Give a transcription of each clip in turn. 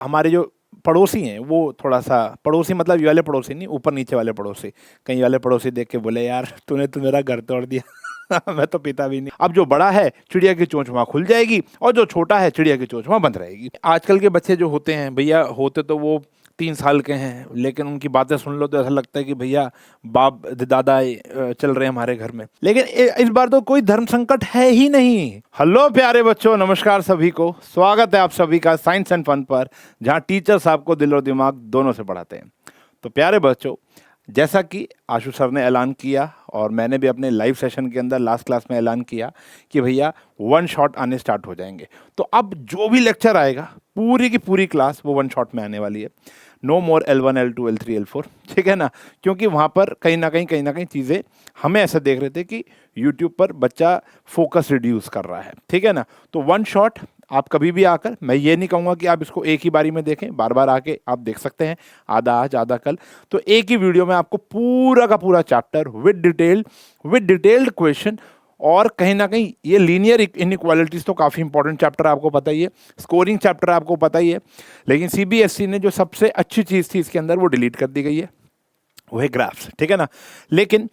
हमारे जो पड़ोसी हैं वो थोड़ा सा, पड़ोसी मतलब ये वाले पड़ोसी नहीं, ऊपर नीचे वाले पड़ोसी, कहीं वाले पड़ोसी देख के बोले यार तूने तो मेरा घर तोड़ दिया मैं तो पीता भी नहीं। अब जो बड़ा है चिड़िया की चोंच वहां खुल जाएगी और जो छोटा है चिड़िया की चोंच वहां बंद रहेगी। आजकल के बच्चे जो होते हैं भैया, होते तो वो 3 साल के हैं, लेकिन उनकी बातें सुन लो तो ऐसा लगता है कि भैया बाप दादा चल रहे हैं हमारे घर में। लेकिन इस बार तो कोई धर्म संकट है ही नहीं। हेलो प्यारे बच्चों, नमस्कार सभी को, स्वागत है आप सभी का साइंस एंड फन पर, जहां टीचर्स आपको दिल और दिमाग दोनों से पढ़ाते हैं। तो प्यारे बच्चों, जैसा कि आशु सर ने ऐलान किया और मैंने भी अपने लाइव सेशन के अंदर लास्ट क्लास में ऐलान किया कि भैया वन शॉट आने स्टार्ट हो जाएंगे। तो अब जो भी लेक्चर आएगा पूरी की पूरी क्लास वो वन शॉट में आने वाली है। नो मोर L1 L2 L3 L4, ठीक है ना, क्योंकि वहाँ पर कहीं ना कहीं चीज़ें हमें ऐसा देख रहे थे कि यूट्यूब पर बच्चा फोकस रिड्यूस कर रहा है, ठीक है ना। तो वन शॉट आप कभी भी आकर, मैं ये नहीं कहूँगा कि आप इसको एक ही बारी में देखें, बार बार आके आप देख सकते हैं, आधा आज आधा कल। तो एक ही वीडियो में आपको पूरा का पूरा चैप्टर विद डिटेल्ड क्वेश्चन, और कहीं ना कहीं ये लीनियर इनइक्वालिटीज तो काफ़ी इंपॉर्टेंट चैप्टर आपको पता ही है, स्कोरिंग चैप्टर आपको पता ही है, लेकिन सीबीएसई ने जो सबसे अच्छी चीज़ थी इसके अंदर वो डिलीट कर दी गई है, वो है ग्राफ्स, ठीक है ना। लेकिन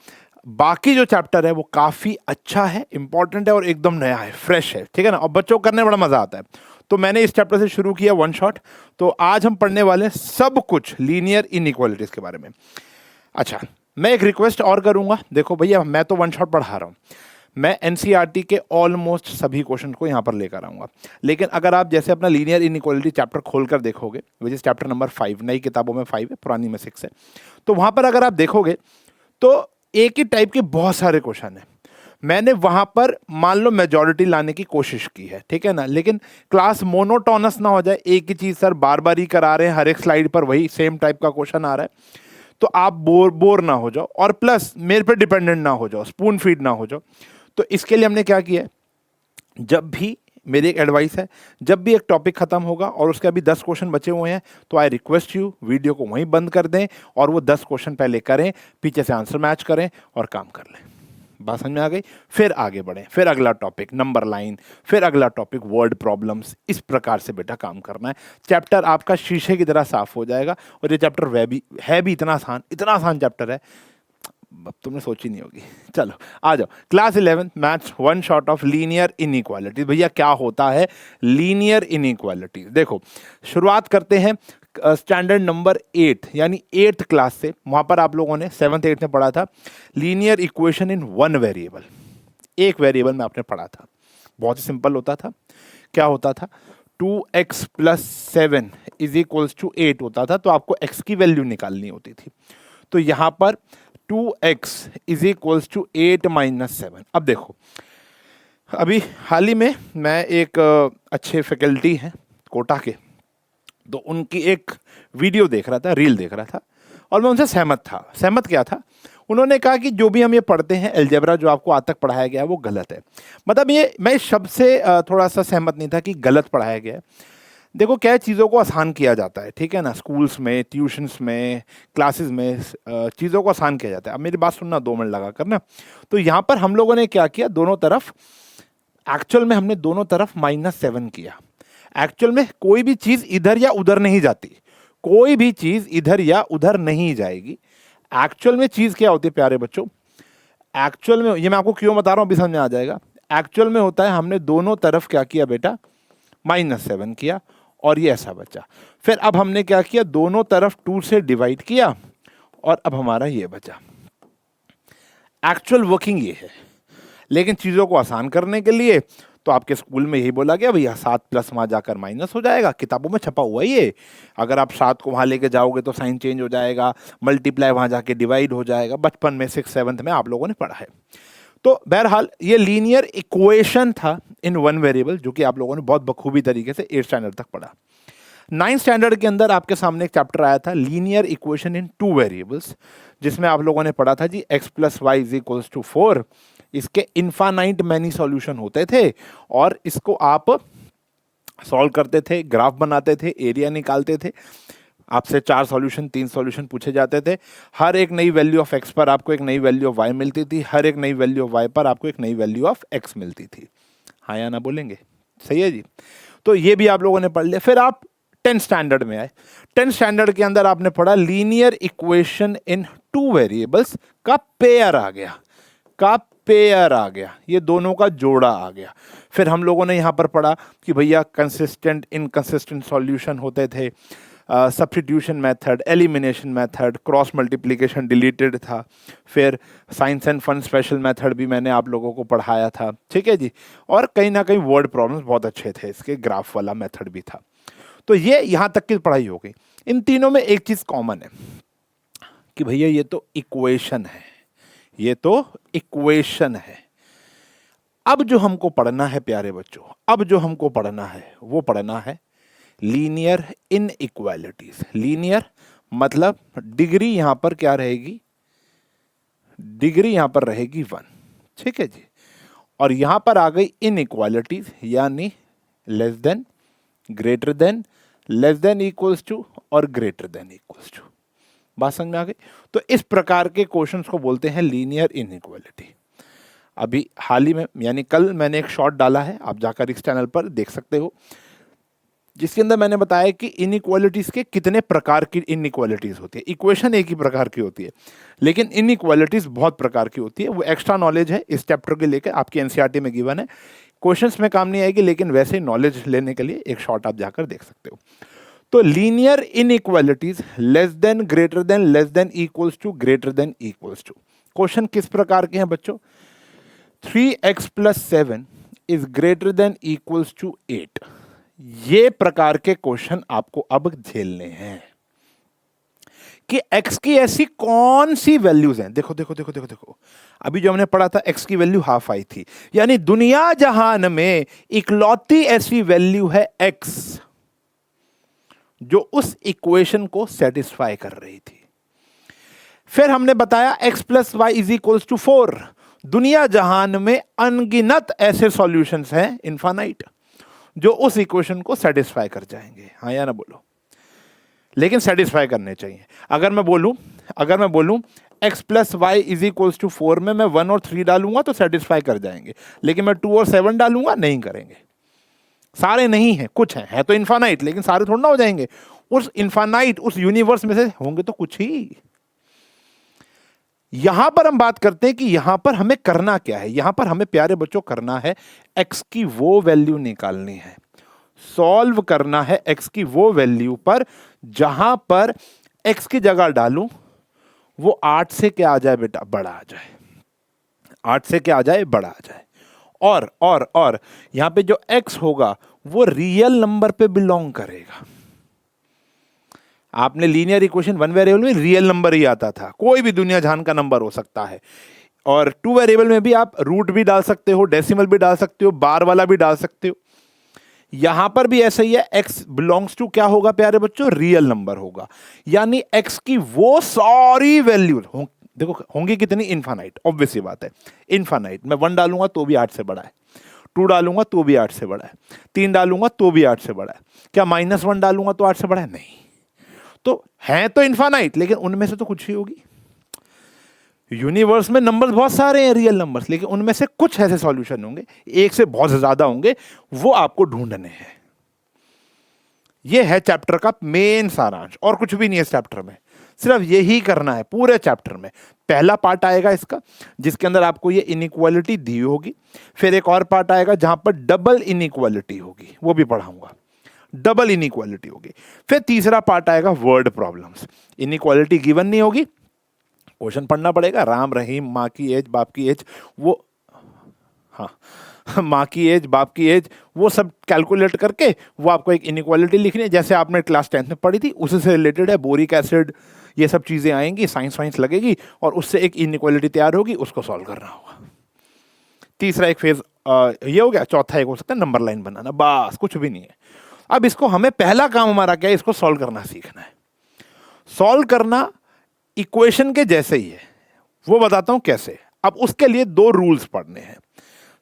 बाकी जो चैप्टर है वो काफ़ी अच्छा है, इंपॉर्टेंट है और एकदम नया है, फ्रेश है, ठीक है ना, और बच्चों को करने में बड़ा मज़ा आता है। तो मैंने इस चैप्टर से शुरू किया वन शॉट। तो आज हम पढ़ने वाले हैं सब कुछ लीनियर इनइक्वालिटीज के बारे में। अच्छा, मैं एक रिक्वेस्ट और करूंगा, देखो भैया मैं तो वन शॉट पढ़ा रहा हूँ, मैं एनसीईआरटी के ऑलमोस्ट सभी क्वेश्चन को यहाँ पर लेकर आऊँगा, लेकिन अगर आप जैसे अपना लीनियर इनइक्वालिटी चैप्टर खोलकर देखोगे, विच इज चैप्टर नंबर 5, नई किताबों में 5 है, पुरानी में 6 है, तो वहाँ पर अगर आप देखोगे तो एक ही टाइप के बहुत सारे क्वेश्चन हैं। मैंने वहाँ पर मान लो मेजॉरिटी लाने की कोशिश की है, ठीक है ना, लेकिन क्लास मोनोटोनस ना हो जाए, एक ही चीज़ सर बार बार ही करा रहे हैं, हर एक स्लाइड पर वही सेम टाइप का क्वेश्चन आ रहा है, तो आप बोर ना हो जाओ और प्लस मेरे पे डिपेंडेंट ना हो जाओ, स्पून फीड ना हो जाओ। तो इसके लिए हमने क्या किया है, जब भी, मेरी एक एडवाइस है, जब भी एक टॉपिक खत्म होगा और उसके अभी 10 क्वेश्चन बचे हुए हैं, तो आई रिक्वेस्ट यू वीडियो को वहीं बंद कर दें और वो 10 क्वेश्चन पहले करें, पीछे से आंसर मैच करें और काम कर लें। बात समझ में आ गई? फिर आगे बढ़ें, फिर अगला टॉपिक नंबर लाइन, फिर अगला टॉपिक वर्ड प्रॉब्लम्स, इस प्रकार से बेटा काम करना है। चैप्टर आपका शीशे की तरह साफ हो जाएगा। और ये चैप्टर वह भी है भी इतना आसान चैप्टर है, अब तुमने सोची नहीं होगी। चलो आ जाओ, class 11 maths one shot of linear inequality. भैया क्या होता है लीनियर इनइक्वालिटी? देखो, शुरुआत करते हैं स्टैंडर्ड नंबर 8 यानी 8th क्लास से। वहां पर आप लोगों ने 7th 8th में पढ़ा था linear equation in one variable, एक वेरिएबल में आपने पढ़ा था। बहुत ही सिंपल होता था। क्या होता था? 2x + 7 = 8 होता था, तो आपको x की वैल्यू निकालनी होती थी। तो यहां पर 2x = 8 - 7। अब देखो, अभी हाल ही में मैं एक अच्छे फैकल्टी हैं कोटा के, तो उनकी एक वीडियो देख रहा था, रील देख रहा था, और मैं उनसे सहमत था। सहमत क्या था? उन्होंने कहा कि जो भी हम ये पढ़ते हैं अलजेब्रा, जो आपको आज तक पढ़ाया गया है वो गलत है। मतलब ये, मैं इस शब्द से थोड़ा सा सहमत नहीं था कि गलत पढ़ाया गया है। देखो क्या है, चीज़ों को आसान किया जाता है, ठीक है ना, स्कूल्स में, ट्यूशन्स में, क्लासेस में चीज़ों को आसान किया जाता है। अब मेरी बात सुनना 2 मिनट लगा करना। तो यहाँ पर हम लोगों ने क्या किया, दोनों तरफ, एक्चुअल में हमने दोनों तरफ -7 किया। एक्चुअल में कोई भी चीज़ इधर या उधर नहीं जाती, कोई भी चीज़ इधर या उधर नहीं जाएगी। एक्चुअल में चीज़ क्या होती है प्यारे बच्चों? एक्चुअल में, ये मैं आपको क्यों बता रहा हूँ अभी समझ में आ जाएगा। एक्चुअल में होता है हमने दोनों तरफ क्या किया बेटा, -7 किया और ये ऐसा बचा। फिर अब हमने क्या किया, दोनों तरफ 2 से डिवाइड किया और अब हमारा ये बचा। एक्चुअल वर्किंग ये है। लेकिन चीज़ों को आसान करने के लिए तो आपके स्कूल में यही बोला गया, भैया 7 प्लस वहाँ जाकर माइनस हो जाएगा, किताबों में छपा हुआ ये। अगर आप 7 को वहाँ लेके जाओगे तो साइन चेंज हो जाएगा, मल्टीप्लाई वहाँ जाके डिवाइड हो जाएगा। बचपन में 6th 7th में आप लोगों ने पढ़ा है। तो बहरहाल ये लीनियर इक्वेशन था इन वन वेरिएबल, जो कि आप लोगों ने बहुत बखूबी तरीके से 8th स्टैंडर्ड तक पढ़ा। 9th स्टैंडर्ड के अंदर आपके सामने एक चैप्टर आया था लीनियर इक्वेशन इन 2 वेरिएबल्स, जिसमें आप लोगों ने पढ़ा था जी x + y = 4। इसके इनफाइनाइट मैनी सॉल्यूशन होते थे और इसको आप सॉल्व करते थे, ग्राफ बनाते थे, एरिया निकालते थे। आपसे 4 सॉल्यूशन 3 सॉल्यूशन पूछे जाते थे। हर एक नई वैल्यू ऑफ x पर आपको एक नई वैल्यू ऑफ y मिलती थी, हर एक नई वैल्यू ऑफ y पर आपको एक नई वैल्यू ऑफ x मिलती थी। हाँ या ना बोलेंगे? सही है जी। तो ये भी आप लोगों ने पढ़ लिया। फिर आप 10th स्टैंडर्ड में आए, 10th स्टैंडर्ड के अंदर आपने पढ़ा लीनियर इक्वेशन इन 2 वेरिएबल्स का पेयर आ गया, ये दोनों का जोड़ा आ गया। फिर हम लोगों ने यहाँ पर पढ़ा कि भैया कंसिस्टेंट इनकंसिस्टेंट सॉल्यूशन होते थे, substitution method, elimination method, cross multiplication deleted था, फिर science and fun special method भी मैंने आप लोगों को पढ़ाया था, ठीक है जी। और कहीं ना कहीं वर्ड प्रॉब्लम्स बहुत अच्छे थे, इसके ग्राफ वाला मेथड भी था। तो ये यहाँ तक की पढ़ाई हो गई। इन तीनों में एक चीज़ कॉमन है कि भैया ये तो इक्वेशन है, ये तो इक्वेशन है। अब जो हमको पढ़ना है प्यारे बच्चों, अब जो हमको पढ़ना है वो पढ़ना है लीनियर इनइक्वालिटीज। लीनियर मतलब डिग्री यहां पर क्या रहेगी, डिग्री यहां पर रहेगी 1, ठीक है जी। और यहां पर आ गई इनइक्वालिटीज, यानी less than, greater than, less than equals to और ग्रेटर देन इक्वल्स टू। बात समझ में आ गई? तो इस प्रकार के क्वेश्चंस को बोलते हैं लीनियर इनइक्वालिटी। अभी हाल ही में यानी कल मैंने एक शॉर्ट डाला है, आप जाकर इस चैनल पर देख सकते हो, जिसके अंदर मैंने बताया कि इनइक्वालिटीज के कितने प्रकार की इनइक्वालिटीज होती है। इक्वेशन एक ही प्रकार की होती है, लेकिन इनइक्वालिटीज बहुत प्रकार की होती है। वो एक्स्ट्रा नॉलेज है इस चैप्टर के लेकर, आपकी एनसीईआरटी में गिवन है, क्वेश्चंस में काम नहीं आएगी, लेकिन वैसे नॉलेज लेने के लिए एक शॉर्ट आप जाकर देख सकते हो। तो linear inequalities less than, greater than, less than equals to, greater than equals to. Question किस प्रकार के हैं बच्चों? 3x + 7 is greater than equals to 8। ये प्रकार के क्वेश्चन आपको अब झेलने हैं कि x की ऐसी कौन सी वैल्यूज हैं। देखो देखो देखो देखो देखो, अभी जो हमने पढ़ा था x की वैल्यू हाफ आई थी, यानी दुनिया जहान में इकलौती ऐसी वैल्यू है x जो उस इक्वेशन को सेटिस्फाई कर रही थी। फिर हमने बताया x + y = 4। दुनिया जहान में अनगिनत ऐसे सॉल्यूशंस हैं, इनफाइनाइट, जो उस इक्वेशन को सेटिस्फाई कर जाएंगे। हाँ या ना बोलो, लेकिन सेटिस्फाई करने चाहिए। अगर मैं बोलूं x + y = 4 में मैं 1 और 3 डालूंगा तो सेटिस्फाई कर जाएंगे, लेकिन मैं 2 और 7 डालूंगा नहीं करेंगे। सारे नहीं हैं, कुछ हैं, है तो इनफाइनाइट, लेकिन सारे थोड़ा ना हो जाएंगे। उस इनफाइनाइट, उस यूनिवर्स में से होंगे तो कुछ ही। यहां पर हम बात करते हैं कि यहां पर हमें करना क्या है। यहां पर हमें प्यारे बच्चों करना है x की वो वैल्यू निकालनी है, सॉल्व करना है x की वो वैल्यू पर जहां पर x की जगह डालूं वो 8 से क्या आ जाए बेटा, बड़ा आ जाए। 8 से क्या आ जाए, बड़ा आ जाए। और यहां पे जो x होगा वो रियल नंबर पे बिलोंग करेगा। आपने लीनियर इक्वेशन 1 वेरिएबल में रियल नंबर ही आता था, कोई भी दुनिया जहान का नंबर हो सकता है। और 2 वेरिएबल में भी आप रूट भी डाल सकते हो, डेसिमल भी डाल सकते हो, बार वाला भी डाल सकते हो। यहां पर भी ऐसा ही है, x बिलोंग्स टू क्या होगा प्यारे बच्चों, रियल नंबर होगा। यानी x की वो सारी वैल्यू देखो होंगी कितनी, इनफाइनाइट, ऑब्वियस सी बात है, इनफाइनाइट। मैं 1 डालूंगा तो भी 8 से बड़ा है, 2 डालूंगा तो भी 8 से बड़ा है, 3 डालूंगा तो भी 8 से बड़ा है। क्या -1 डालूंगा तो 8 से बड़ा है? नहीं। तो है तो इनफाइनाइट, लेकिन उनमें से तो कुछ ही होगी। यूनिवर्स में नंबर्स बहुत सारे हैं, रियल नंबर्स, लेकिन उनमें से कुछ ऐसे सॉल्यूशन होंगे, एक से बहुत ज्यादा होंगे, वो आपको ढूंढने हैं। यह है चैप्टर का मेन सारांश, और कुछ भी नहीं है इस चैप्टर में, सिर्फ यही करना है पूरे चैप्टर में। पहला पार्ट आएगा इसका, जिसके अंदर आपको ये इनइक्वालिटी दी होगी। फिर एक और पार्ट आएगा जहां पर डबल इनइक्वालिटी होगी, वो भी पढ़ाऊंगा, डबल इनइक्वालिटी होगी। फिर तीसरा पार्ट आएगा वर्ड प्रॉब्लम्स। इनइक्वालिटी गिवन नहीं होगी, क्वेश्चन पढ़ना पड़ेगा, राम रहीम, माँ की एज, बाप की एज, वो हाँ माँ की एज, बाप की एज, वो सब कैलकुलेट करके वो आपको एक इनइक्वालिटी लिखनी है, जैसे आपने क्लास 10th में पढ़ी थी, उसी से रिलेटेड है। बोरिक एसिड, ये सब चीज़ें आएंगी, साइंस लगेगी, और उससे एक इनइक्वालिटी तैयार होगी, उसको सॉल्व करना होगा। तीसरा एक फेज ये हो गया। चौथा एक हो सकता है नंबर लाइन बनाना, बस कुछ भी नहीं है। अब इसको हमें पहला काम हमारा क्या है, इसको सॉल्व करना सीखना है। सॉल्व करना इक्वेशन के जैसे ही है, वो बताता हूं कैसे। अब उसके लिए 2 रूल्स पढ़ने हैं,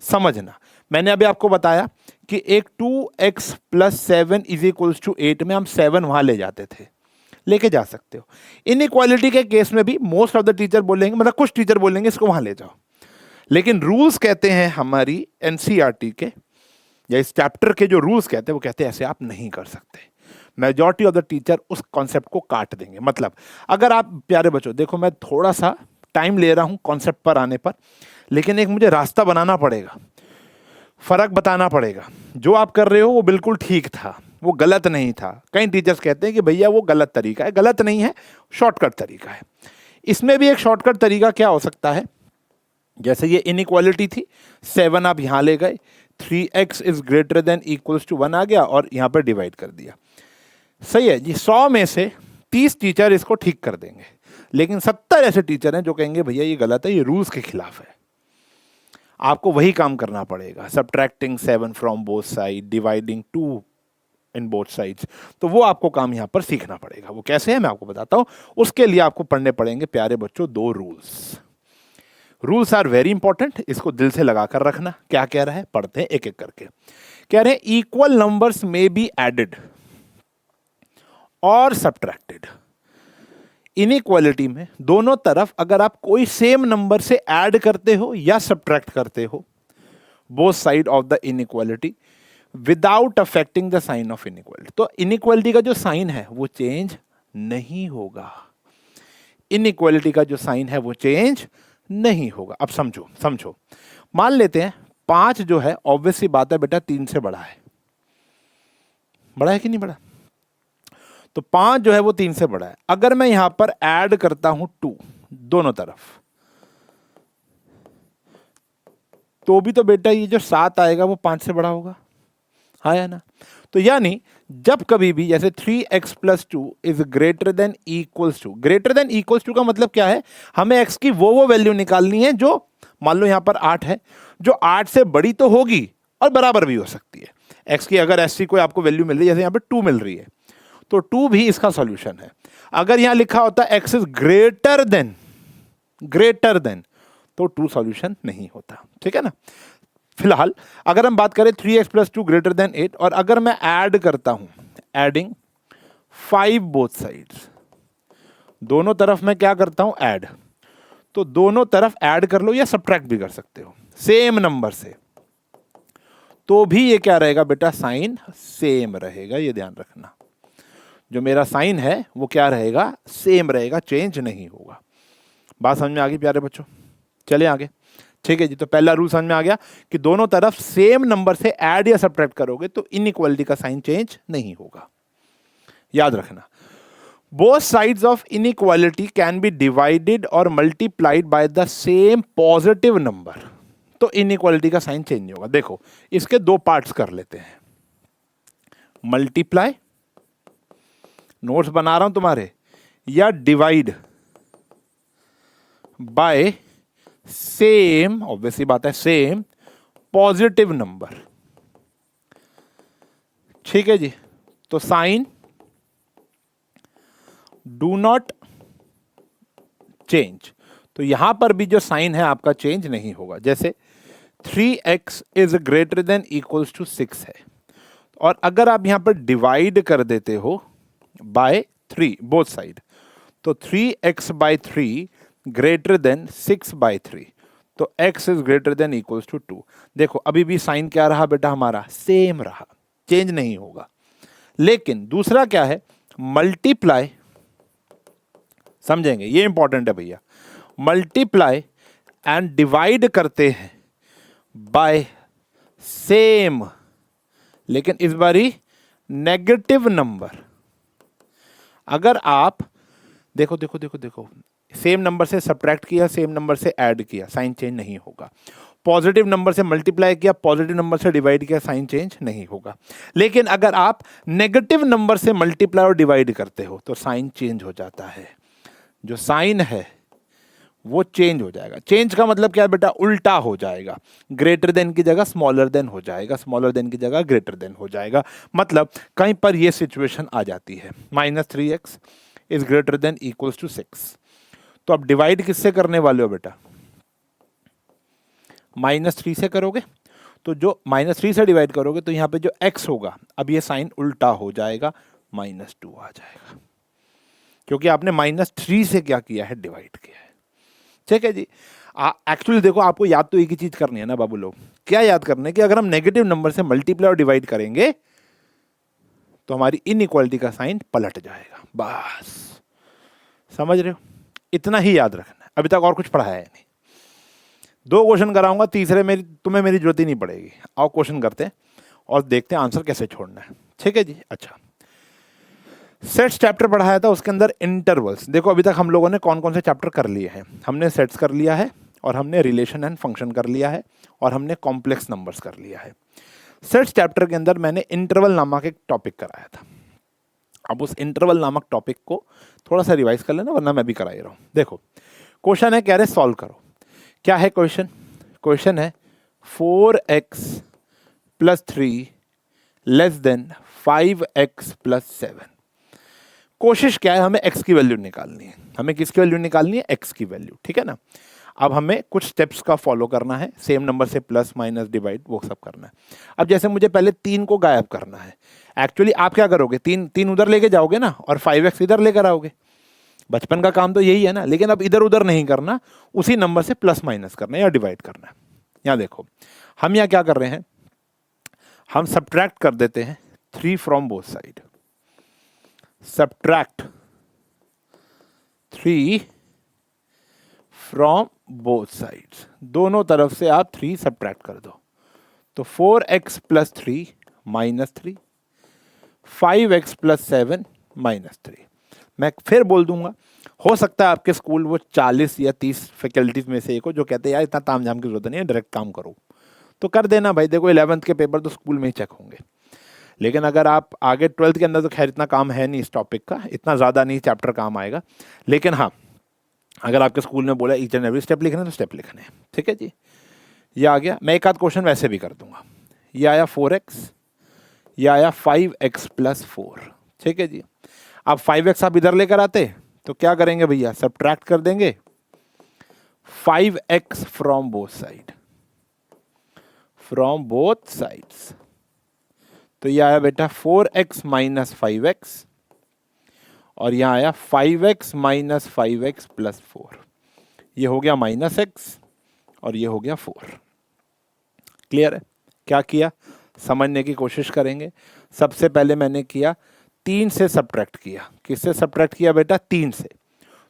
समझना। मैंने अभी आपको बताया कि एक 2x + 7 = 8 में हम 7 वहां ले जाते थे, लेके जा सकते हो। इनइक्वालिटी के केस में भी मोस्ट ऑफ द टीचर बोलेंगे, मतलब कुछ टीचर बोलेंगे इसको वहां ले जाओ, लेकिन रूल्स कहते हैं हमारी एनसीईआरटी के, या इस चैप्टर के जो रूल्स कहते हैं, वो कहते हैं ऐसे आप नहीं कर सकते। मेजॉरिटी ऑफ द टीचर उस कॉन्सेप्ट को काट देंगे। मतलब अगर आप प्यारे बच्चों देखो, मैं थोड़ा सा टाइम ले रहा हूं कॉन्सेप्ट पर आने पर, लेकिन एक मुझे रास्ता बनाना पड़ेगा, फर्क बताना पड़ेगा। जो आप कर रहे हो वो बिल्कुल ठीक था, वो गलत नहीं था। कई टीचर्स कहते हैं कि भैया वो गलत तरीका है, गलत नहीं है, शॉर्टकट तरीका है। इसमें भी एक शॉर्टकट तरीका क्या हो सकता है, जैसे ये इनइक्वालिटी थी, 7 आप यहां ले गए, 3x is greater than equals to 1 आ गया और यहां पर डिवाइड कर दिया। सही है जी, 100 में से 30 टीचर इसको ठीक कर देंगे, लेकिन 70 ऐसे टीचर हैं जो कहेंगे भैया ये गलत है, ये रूल्स के खिलाफ है। आपको वही काम करना पड़ेगा, subtracting 7 from both side, dividing 2 in both sides. तो वो आपको काम यहां पर सीखना पड़ेगा। वो कैसे है मैं आपको बताता हूं। उसके लिए आपको पढ़ने पड़ेंगे प्यारे बच्चों 2 rules. Rules are very important, इसको दिल से लगा कर रखना। क्या कह रहा है, पढ़ते हैं एक एक करके। कह रहे हैं इक्वल नंबर्स में बी एडेड और सब्ट्रैक्टेड। इनइक्वालिटी में दोनों तरफ अगर आप कोई सेम नंबर से ऐड करते हो या सब्ट्रैक्ट करते हो, both side of the inequality, without affecting the sign of inequality, तो इनइक्वालिटी का जो साइन है वो चेंज नहीं होगा। इनइक्वालिटी का जो साइन है वो चेंज नहीं होगा। अब समझो समझो, मान लेते हैं 5 जो है, ऑब्वियस सी बात है बेटा 3 से बड़ा है। बड़ा है कि नहीं बड़ा? तो 5 जो है वो 3 से बड़ा है। अगर मैं यहां पर ऐड करता हूं 2 दोनों तरफ, तो भी तो बेटा ये जो 7 आएगा वो 5 से बड़ा होगा, हाँ या ना? तो यानी जब कभी भी जैसे 3x plus 2 is greater than equals to, greater than equals to का मतलब क्या है, हमें x की वो वैल्यू निकालनी है जो, मान लो यहां पर 8 है, जो 8 से बड़ी तो होगी और बराबर भी हो सकती है। x की अगर ऐसी कोई आपको वैल्यू मिल रही है, जैसे यहां पर 2 मिल रही है, तो 2 भी इसका सॉल्यूशन है। अगर यहां लिखा होता है x इज ग्रेटर देन, तो 2 सॉल्यूशन नहीं होता। ठीक है ना? फिलहाल अगर हम बात करें 3x प्लस 2 ग्रेटर देन 8, और अगर मैं ऐड करता हूं, एडिंग 5 बोथ साइड्स, दोनों तरफ मैं क्या करता हूं, ऐड, तो दोनों तरफ ऐड कर लो या सब्ट्रैक्ट भी कर सकते हो सेम नंबर से, तो भी ये क्या रहेगा बेटा, साइन सेम रहेगा। ये ध्यान रखना, जो मेरा साइन है वो क्या रहेगा, सेम रहेगा, चेंज नहीं होगा। बात समझ में आ गई प्यारे बच्चों? चलिए आगे। ठीक है जी, तो पहला रूल समझ में आ गया कि दोनों तरफ सेम नंबर से ऐड या सब्ट्रैक्ट करोगे तो इनइक्वालिटी का साइन चेंज नहीं होगा। याद रखना, both sides of inequality can be divided और multiplied by the same positive number, तो इनइक्वालिटी का साइन चेंज नहीं होगा। देखो इसके 2 पार्ट्स कर लेते हैं, मल्टीप्लाई, नोट्स बना रहा हूं तुम्हारे, या डिवाइड बाय सेम, ऑब्वियसली बात है सेम पॉजिटिव नंबर। ठीक है जी, तो साइन डू नॉट चेंज, तो यहां पर भी जो साइन है आपका चेंज नहीं होगा। जैसे 3x is greater than equals to 6 है, और अगर आप यहां पर डिवाइड कर देते हो बाय 3 बोथ साइड, तो 3x bye 3 greater than 6 bye 3, तो x is greater than equals to 2। देखो अभी भी साइन क्या रहा बेटा, हमारा सेम रहा, चेंज नहीं होगा। लेकिन दूसरा क्या है, मल्टीप्लाई, समझेंगे ये इंपॉर्टेंट है भैया, मल्टीप्लाई एंड डिवाइड करते हैं बाय सेम, लेकिन इस बारी नेगेटिव नंबर। अगर आप देखो देखो देखो देखो, सेम नंबर से सब्ट्रैक्ट किया, सेम नंबर से ऐड किया, साइन चेंज नहीं होगा। पॉजिटिव नंबर से मल्टीप्लाई किया, पॉजिटिव नंबर से डिवाइड किया, साइन चेंज नहीं होगा। लेकिन अगर आप नेगेटिव नंबर से मल्टीप्लाई और डिवाइड करते हो तो साइन चेंज हो जाता है, जो साइन है वो चेंज हो जाएगा। चेंज का मतलब क्या है बेटा, उल्टा हो जाएगा, ग्रेटर देन की जगह स्मॉलर देन हो जाएगा, स्मॉलर देन की जगह ग्रेटर देन हो जाएगा। मतलब कहीं पर ये सिचुएशन आ जाती है, -3x is greater than equals to 6, तो अब डिवाइड किससे करने वाले हो बेटा, -3 से करोगे, तो जो -3 से डिवाइड करोगे तो यहाँ पे जो x होगा, अब ये साइन उल्टा हो जाएगा, -2 आ जाएगा, क्योंकि आपने -3 से क्या किया है, डिवाइड किया है। ठीक है जी। एक्चुअली देखो आपको याद तो एक ही चीज करनी है ना बाबू लोग, क्या याद करना है कि अगर हम नेगेटिव नंबर से मल्टीप्लाई और डिवाइड करेंगे तो हमारी इनइक्वालिटी का साइन पलट जाएगा। बस समझ रहे हो, इतना ही याद रखना है। अभी तक और कुछ पढ़ाया है नहीं। 2 क्वेश्चन कराऊंगा, तीसरे में तुम्हें मेरी जरूरत ही नहीं पड़ेगी। आओ क्वेश्चन करते हैं और देखते हैं आंसर कैसे छोड़ना है। ठीक है जी। अच्छा, सेट्स चैप्टर पढ़ाया था, उसके अंदर इंटरवल्स। देखो अभी तक हम लोगों ने कौन कौन से चैप्टर कर लिए हैं। हमने सेट्स कर लिया है, और हमने रिलेशन एंड फंक्शन कर लिया है, और हमने कॉम्प्लेक्स नंबर्स कर लिया है। सेट्स चैप्टर के अंदर मैंने इंटरवल नामक एक टॉपिक कराया था। अब उस इंटरवल नामक टॉपिक को थोड़ा सा रिवाइज कर लेना, वरना मैं भी करा ही रहा हूँ। देखो क्वेश्चन है, कह रहे सॉल्व करो। क्या है क्वेश्चन? क्वेश्चन है 4x + 3 < 5x + 7। कोशिश क्या है, हमें x की वैल्यू निकालनी है। हमें किसकी वैल्यू निकालनी है? x की वैल्यू। ठीक है ना। अब हमें कुछ स्टेप्स का फॉलो करना है, सेम नंबर से प्लस माइनस डिवाइड वो सब करना है। अब जैसे मुझे पहले 3 को गायब करना है। एक्चुअली आप क्या करोगे, 3 उधर लेके जाओगे ना, और 5x इधर लेकर आओगे। बचपन का काम तो यही है ना। लेकिन अब इधर उधर नहीं करना, उसी नंबर से प्लस माइनस करना है या डिवाइड करना है। यहाँ देखो हम यहाँ क्या कर रहे हैं, हम सब्ट्रैक्ट कर देते हैं 3 from both side. Subtract 3 from both sides, दोनों तरफ से आप 3 सब्ट्रैक्ट कर दो। तो 4x + 3 -3, 5x + 7 -3। मैं फिर बोल दूंगा, हो सकता है आपके स्कूल वो 40 या 30 फैकल्टीज में से एक हो जो कहते हैं यार इतना तामझाम की जरूरत नहीं है, डायरेक्ट काम करो। तो कर देना भाई। देखो 11th के पेपर तो स्कूल में ही चेक होंगे। लेकिन अगर आप आगे 12th के अंदर, तो खैर इतना काम है नहीं इस टॉपिक का, इतना ज़्यादा नहीं चैप्टर काम आएगा। लेकिन हाँ, अगर आपके स्कूल में बोला ईच एंड एवरी स्टेप लिखना है तो स्टेप लिखने हैं। ठीक है जी। ये आ गया। मैं एक आध क्वेश्चन वैसे भी कर दूंगा। ये आया 4x, ये आया 5x + 4। ठीक है जी। अब 5x आप इधर लेकर आते तो क्या करेंगे भैया, सब्ट्रैक्ट कर देंगे 5x from both side, from both sides. तो ये आया बेटा 4x - 5x, और यहां आया 5x - 5x + 4। ये हो गया -x, और ये हो गया 4। क्लियर है? क्या किया, समझने की कोशिश करेंगे। सबसे पहले मैंने किया 3 से सब्ट्रैक्ट किया। किससे सब्ट्रैक्ट किया बेटा? 3 से,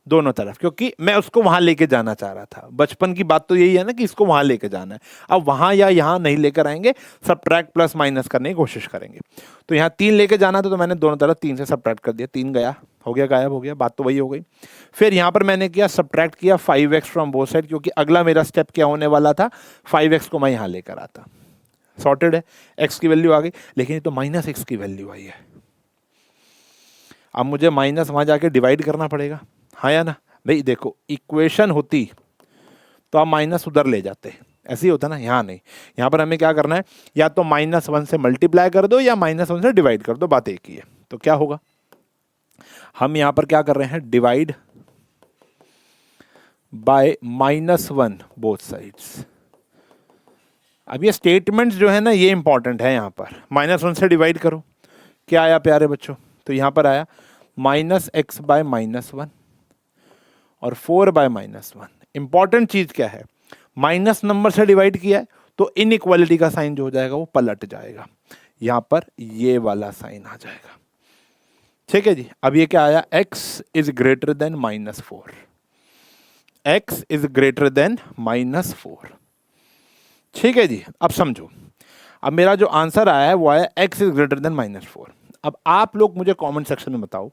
दोनों तरफ, क्योंकि मैं उसको वहां लेके जाना चाह रहा था। बचपन की बात तो यही है ना कि इसको वहां लेके जाना है। अब वहां या यहां नहीं लेकर आएंगे, सब्ट्रैक्ट प्लस माइनस करने की कोशिश करेंगे। तो यहाँ 3 लेके जाना था, तो मैंने दोनों तरफ 3 से सब्ट्रैक्ट कर दिया। 3 गया, हो गया, गायब हो गया, बात तो वही हो गई। फिर यहाँ पर मैंने किया सब्ट्रैक्ट किया 5x फ्रॉम बोथ साइड, क्योंकि अगला मेरा स्टेप क्या होने वाला था, 5x को मैं यहाँ लेकर आता। सॉर्टेड है, x की वैल्यू आ गई। लेकिन ये तो -x की वैल्यू आई है। अब मुझे माइनस वहां जाके डिवाइड करना पड़ेगा, हाँ या ना भाई? देखो इक्वेशन होती तो आप माइनस उधर ले जाते, ऐसे ही होता ना। यहाँ नहीं, यहाँ पर हमें क्या करना है, या तो -1 से मल्टीप्लाई कर दो या -1 से डिवाइड कर दो, बात एक ही है। तो क्या होगा, हम यहाँ पर क्या कर रहे हैं, डिवाइड बाय -1 बोथ साइड्स। अब ये स्टेटमेंट्स जो है ना, ये इंपॉर्टेंट है। यहाँ पर -1 से डिवाइड करो, क्या आया प्यारे बच्चों? तो यहाँ पर आया -x बाय -1 और 4 बाय -1। इंपॉर्टेंट चीज क्या है, माइनस नंबर से डिवाइड किया है तो इनइक्वालिटी का साइन जो हो जाएगा वो पलट जाएगा। यहां पर ये वाला साइन आ जाएगा। ठीक है जी। अब ये क्या आया, x is greater then -4, x is greater then -4। ठीक है जी। अब समझो, अब मेरा जो आंसर आया है वो आया x इज ग्रेटर देन -4। अब आप लोग मुझे कमेंट सेक्शन में बताओ,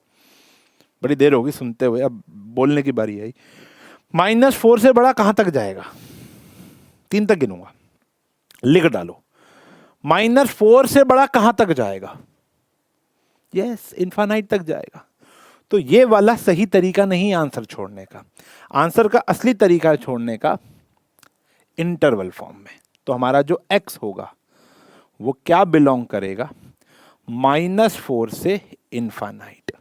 बड़ी देर होगी सुनते हुए, अब बोलने की बारी आई। -4 से बड़ा कहां तक जाएगा? 3 तक गिनूंगा, लिख डालो। -4 से बड़ा कहां तक जाएगा? यस, इनफाइनाइट तक जाएगा। तो ये वाला सही तरीका नहीं आंसर छोड़ने का। आंसर का असली तरीका है छोड़ने का इंटरवल फॉर्म में। तो हमारा जो x होगा वो क्या बिलोंग करेगा, -4 से इनफाइनाइट।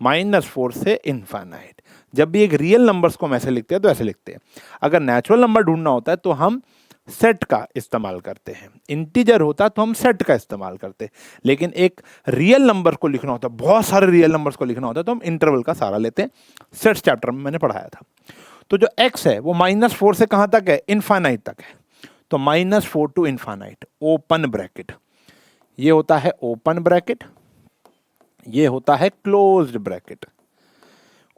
-4 से इनफाइनाइट। जब भी एक रियल नंबर्स को हम ऐसे लिखते हैं तो ऐसे लिखते हैं। अगर नेचुरल नंबर ढूंढना होता है तो हम सेट का इस्तेमाल करते हैं, इंटीजर होता है तो हम सेट का इस्तेमाल करते हैं। लेकिन एक रियल नंबर को लिखना होता है, बहुत सारे रियल नंबर्स को लिखना होता है, तो हम इंटरवल का सहारा लेते हैं। सेट्स चैप्टर में मैंने पढ़ाया था। तो जो x है वो -4 से कहां तक है, इनफाइनाइट तक है। तो -4 टू इनफाइनाइट, ओपन ब्रैकेट, ये होता है ओपन ब्रैकेट, ये होता है क्लोज्ड ब्रैकेट।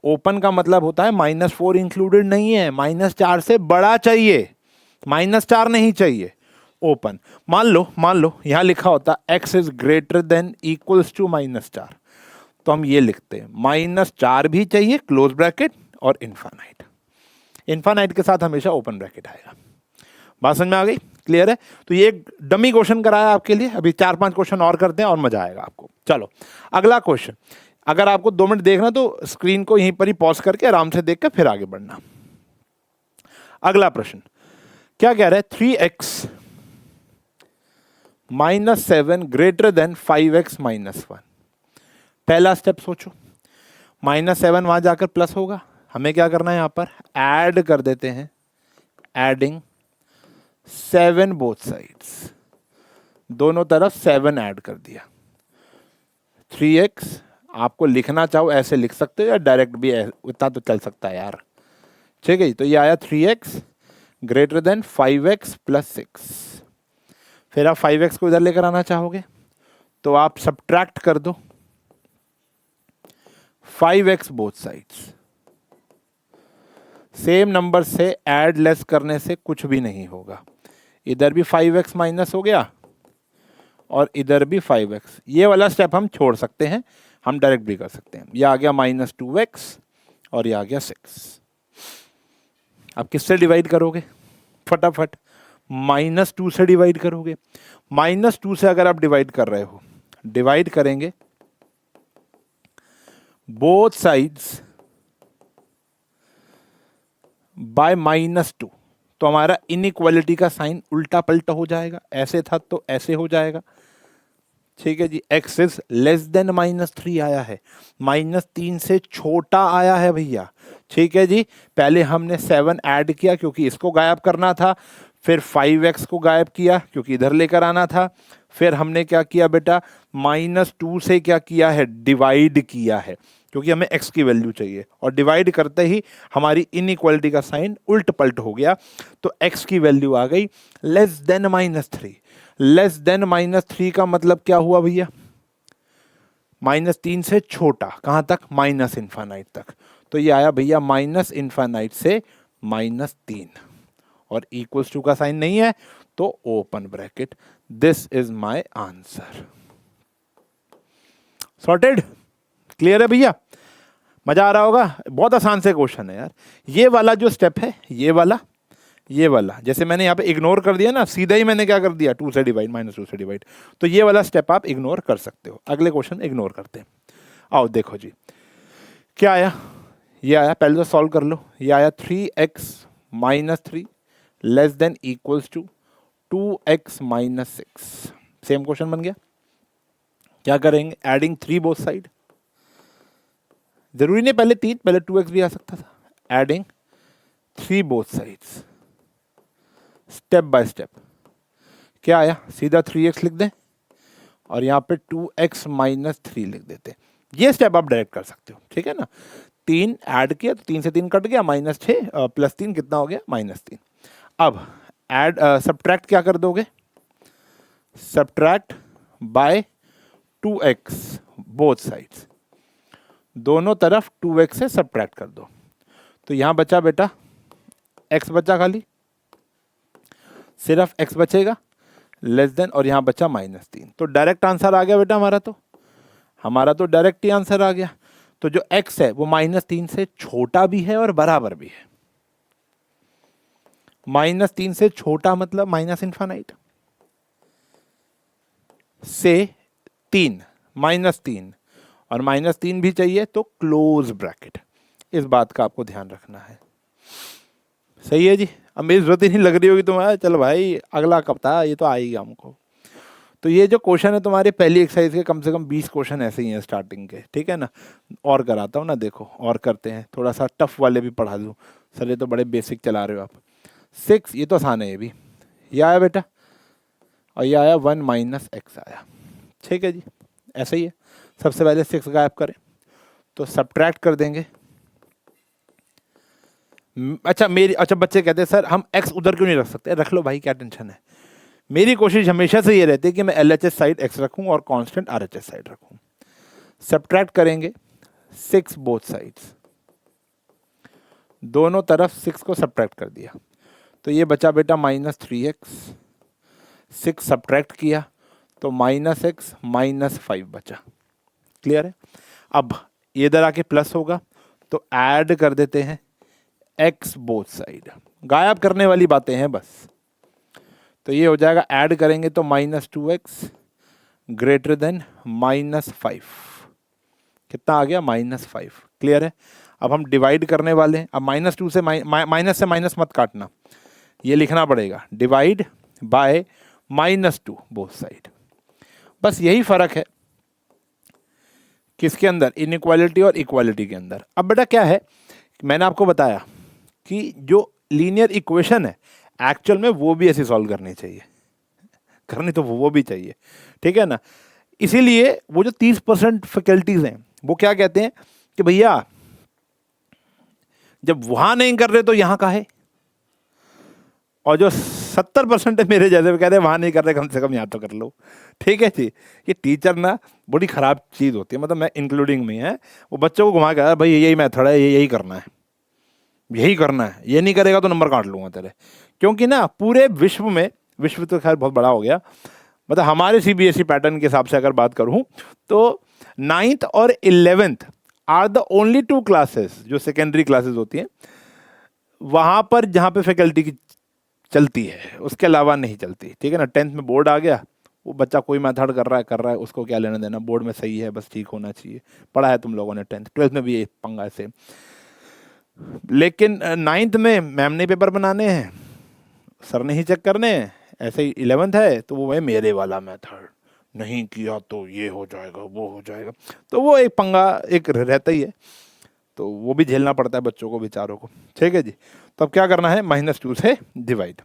ओपन का मतलब होता है -4 इंक्लूडेड नहीं है, -4 से बड़ा चाहिए, -4 नहीं चाहिए। ओपन मान लो यहां लिखा होता x is greater than equals to -4, तो हम ये लिखते हैं -4 भी चाहिए क्लोज ब्रैकेट और इनफाइनाइट। इनफाइनाइट के साथ हमेशा ओपन ब्रैकेट आएगा। बात समझ में आ गई? क्लियर है? तो ये एक डमी क्वेश्चन कराया आपके लिए, अभी 4-5 क्वेश्चन और करते हैं और मजा आएगा आपको। चलो अगला क्वेश्चन, अगर आपको 2 मिनट देखना तो स्क्रीन को यहीं पर ही पॉज करके आराम से देख कर फिर आगे बढ़ना। अगला प्रश्न क्या कह रहा है? 3x -7 greater than 5x -1। पहला स्टेप सोचो, -7 वहां जाकर प्लस होगा, हमें क्या करना है यहां पर ऐड कर देते हैं, एडिंग 7 बोथ साइड्स, दोनों तरफ 7 ऐड कर दिया। 3x आपको लिखना चाहो ऐसे लिख सकते हो या डायरेक्ट भी, इतना तो चल सकता है यार, ठीक है। तो ये आया 3x ग्रेटर देन 5x + 6। फिर आप 5x को इधर लेकर आना चाहोगे तो आप सब्ट्रैक्ट कर दो 5x both sides. Same number से ऐड लेस करने से कुछ भी नहीं होगा, इधर भी 5x माइनस हो गया और इधर भी 5x। ये वाला स्टेप हम छोड़ सकते हैं, हम डायरेक्ट भी कर सकते हैं। ये आ गया -2x और ये आ गया 6। अब किससे डिवाइड करोगे? फटाफट -2 से डिवाइड करोगे। -2 से अगर आप डिवाइड कर रहे हो, डिवाइड करेंगे बोथ साइड्स बाय -2, तो हमारा इनइक्वालिटी का साइन उल्टा पलटा हो जाएगा, ऐसे था तो ऐसे हो जाएगा, ठीक है जी। x इज लेस देन -3 आया है, -3 से छोटा आया है भैया, ठीक है जी। पहले हमने 7 ऐड किया क्योंकि इसको गायब करना था, फिर 5x को गायब किया क्योंकि इधर लेकर आना था, फिर हमने क्या किया बेटा, -2 से क्या किया है, डिवाइड किया है क्योंकि हमें x की वैल्यू चाहिए, और डिवाइड करते ही हमारी इनइक्वालिटी का साइन उल्ट पलट हो गया, तो x की वैल्यू आ गई लेस देन -3। लेस देन -3 का मतलब क्या हुआ भैया? -3 से छोटा, कहां तक? -इनफाइनाइट तक। तो ये आया भैया -इनफाइनाइट से -3 और इक्वल्स टू का साइन नहीं है तो open bracket. This is my answer. Sorted? Clear है भैया? मजा आ रहा होगा, बहुत आसान से क्वेश्चन है यार। ये वाला जो स्टेप है, ये वाला जैसे मैंने यहाँ पे इग्नोर कर दिया ना, सीधा ही मैंने क्या कर दिया, 2 से डिवाइड, -2 से डिवाइड, तो ये वाला स्टेप आप इग्नोर कर सकते हो। अगले क्वेश्चन इग्नोर करते हैं। आओ देखो जी क्या आया, ये आया, पहले तो सॉल्व कर लो। ये आया 3x -3 less than equals to 2x -6। Same question बन गया। क्या करेंगे? एडिंग 3 बोथ साइड, जरूरी नहीं पहले 3, पहले 2x भी आ सकता था। Adding 3 both sides, step by step. क्या आया? सीधा 3x लिख दें और यहाँ पे 2x -3 लिख देते हैं। ये स्टेप आप डायरेक्ट कर सकते हो, ठीक है ना। 3 ऐड किया तो 3 से 3 कट गया, -6 + 3 कितना हो गया? -3। अब ऐड सब्ट्रैक्ट क्या कर दोगे? Subtract bye 2x both sides, दोनों तरफ 2x से सब्ट्रैक्ट कर दो, तो यहां बचा बेटा x बचा, खाली सिर्फ x बचेगा लेस देन, और यहां बचा -3। तो डायरेक्ट आंसर आ गया बेटा हमारा तो डायरेक्ट ही आंसर आ गया। तो जो x है वो -3 से छोटा भी है और बराबर भी है। -3 से छोटा मतलब -इनफाइनाइट से 3, -3, और -3 भी चाहिए तो क्लोज ब्रैकेट। इस बात का आपको ध्यान रखना है। सही है जी। अब मेरी जरूरत ही नहीं लग रही होगी तुम्हारा, चल भाई अगला कब था, ये तो आएगा हमको। तो ये जो क्वेश्चन है तुम्हारे पहली एक्सरसाइज के कम से कम 20 क्वेश्चन ऐसे ही हैं स्टार्टिंग के, ठीक है ना। और कराता हूँ ना, देखो और करते हैं, थोड़ा सा टफ वाले भी पढ़ा दूँ। सर ये तो बड़े बेसिक चला रहे हो आप। 6, ये तो आसान है, ये भी, ये आया बेटा, और ये आया 1 - x आया, ठीक है जी। ऐसा ही है। सबसे पहले 6 गायब करें तो सब्ट्रैक्ट कर देंगे। अच्छा बच्चे कहते हैं सर हम x उधर क्यों नहीं रख सकते? रख लो भाई, क्या टेंशन है। मेरी कोशिश हमेशा से ये रहती है कि मैं LHS साइड x रखूं और कांस्टेंट RHS साइड रखूं। सब्ट्रैक्ट करेंगे 6 बोथ साइड्स, दोनों तरफ 6 को सब्ट्रैक्ट कर दिया तो ये बचा बेटा -3x, 6 सब्ट्रैक्ट किया तो -x -5 बचा। क्लियर है? अब ये इधर आके प्लस होगा तो ऐड कर देते हैं x बोथ साइड, गायब करने वाली बातें हैं बस। तो ये हो जाएगा, ऐड करेंगे तो -2x ग्रेटर देन -5, कितना आ गया -5। क्लियर है? अब हम डिवाइड करने वाले हैं। अब -2 से माइनस से माइनस मत काटना, ये लिखना पड़ेगा डिवाइड बाय -2 बोथ साइड। बस यही फर्क है किसके अंदर, इनइक्वालिटी और इक्वालिटी के अंदर। अब बेटा क्या है, मैंने आपको बताया कि जो लीनियर इक्वेशन है एक्चुअल में वो भी ऐसे सॉल्व करनी चाहिए, करनी तो वो भी चाहिए, ठीक है ना। इसीलिए वो जो 30% फैकल्टीज हैं वो क्या कहते हैं कि भैया जब वहां नहीं कर रहे तो यहां का है, और जो 70% है मेरे जैसे, कह रहे वहां नहीं कर रहे कम से कम यहां तो कर लो। ठीक है जी। ये टीचर ना बड़ी खराब चीज होती है, मतलब मैं इंक्लूडिंग में है, वो बच्चों को घुमा के भाई यही मेथड है, यही करना है, यही करना है, ये नहीं करेगा तो नंबर काट लूंगा तेरे। क्योंकि ना पूरे विश्व में, विश्व तो खैर बहुत बड़ा हो गया, मतलब हमारे CBSE पैटर्न के हिसाब से अगर बात करूं तो 9th और 11th are the only 2 classes जो सेकेंडरी क्लासेस होती हैं वहां पर जहां पे फैकल्टी की चलती है, उसके अलावा नहीं चलती। ठीक है ना। 10th में बोर्ड आ गया, वो बच्चा कोई मेथड कर रहा है, उसको क्या लेना देना, बोर्ड में सही है बस ठीक होना चाहिए। पढ़ा है तुम लोगों ने 10th 12th में भी ये पंगा है सेम। लेकिन 9th में मैम ने पेपर बनाने हैं, सर ने ही चेक करने हैं। ऐसे ही 11th है तो वो है मेरे वाला मेथड, नहीं किया तो ये हो जाएगा वो हो जाएगा, तो वो एक पंगा एक रहता ही है, तो वो भी झेलना पड़ता है बच्चों को बेचारों को। ठीक है जी। तो अब क्या करना है, -2 से डिवाइड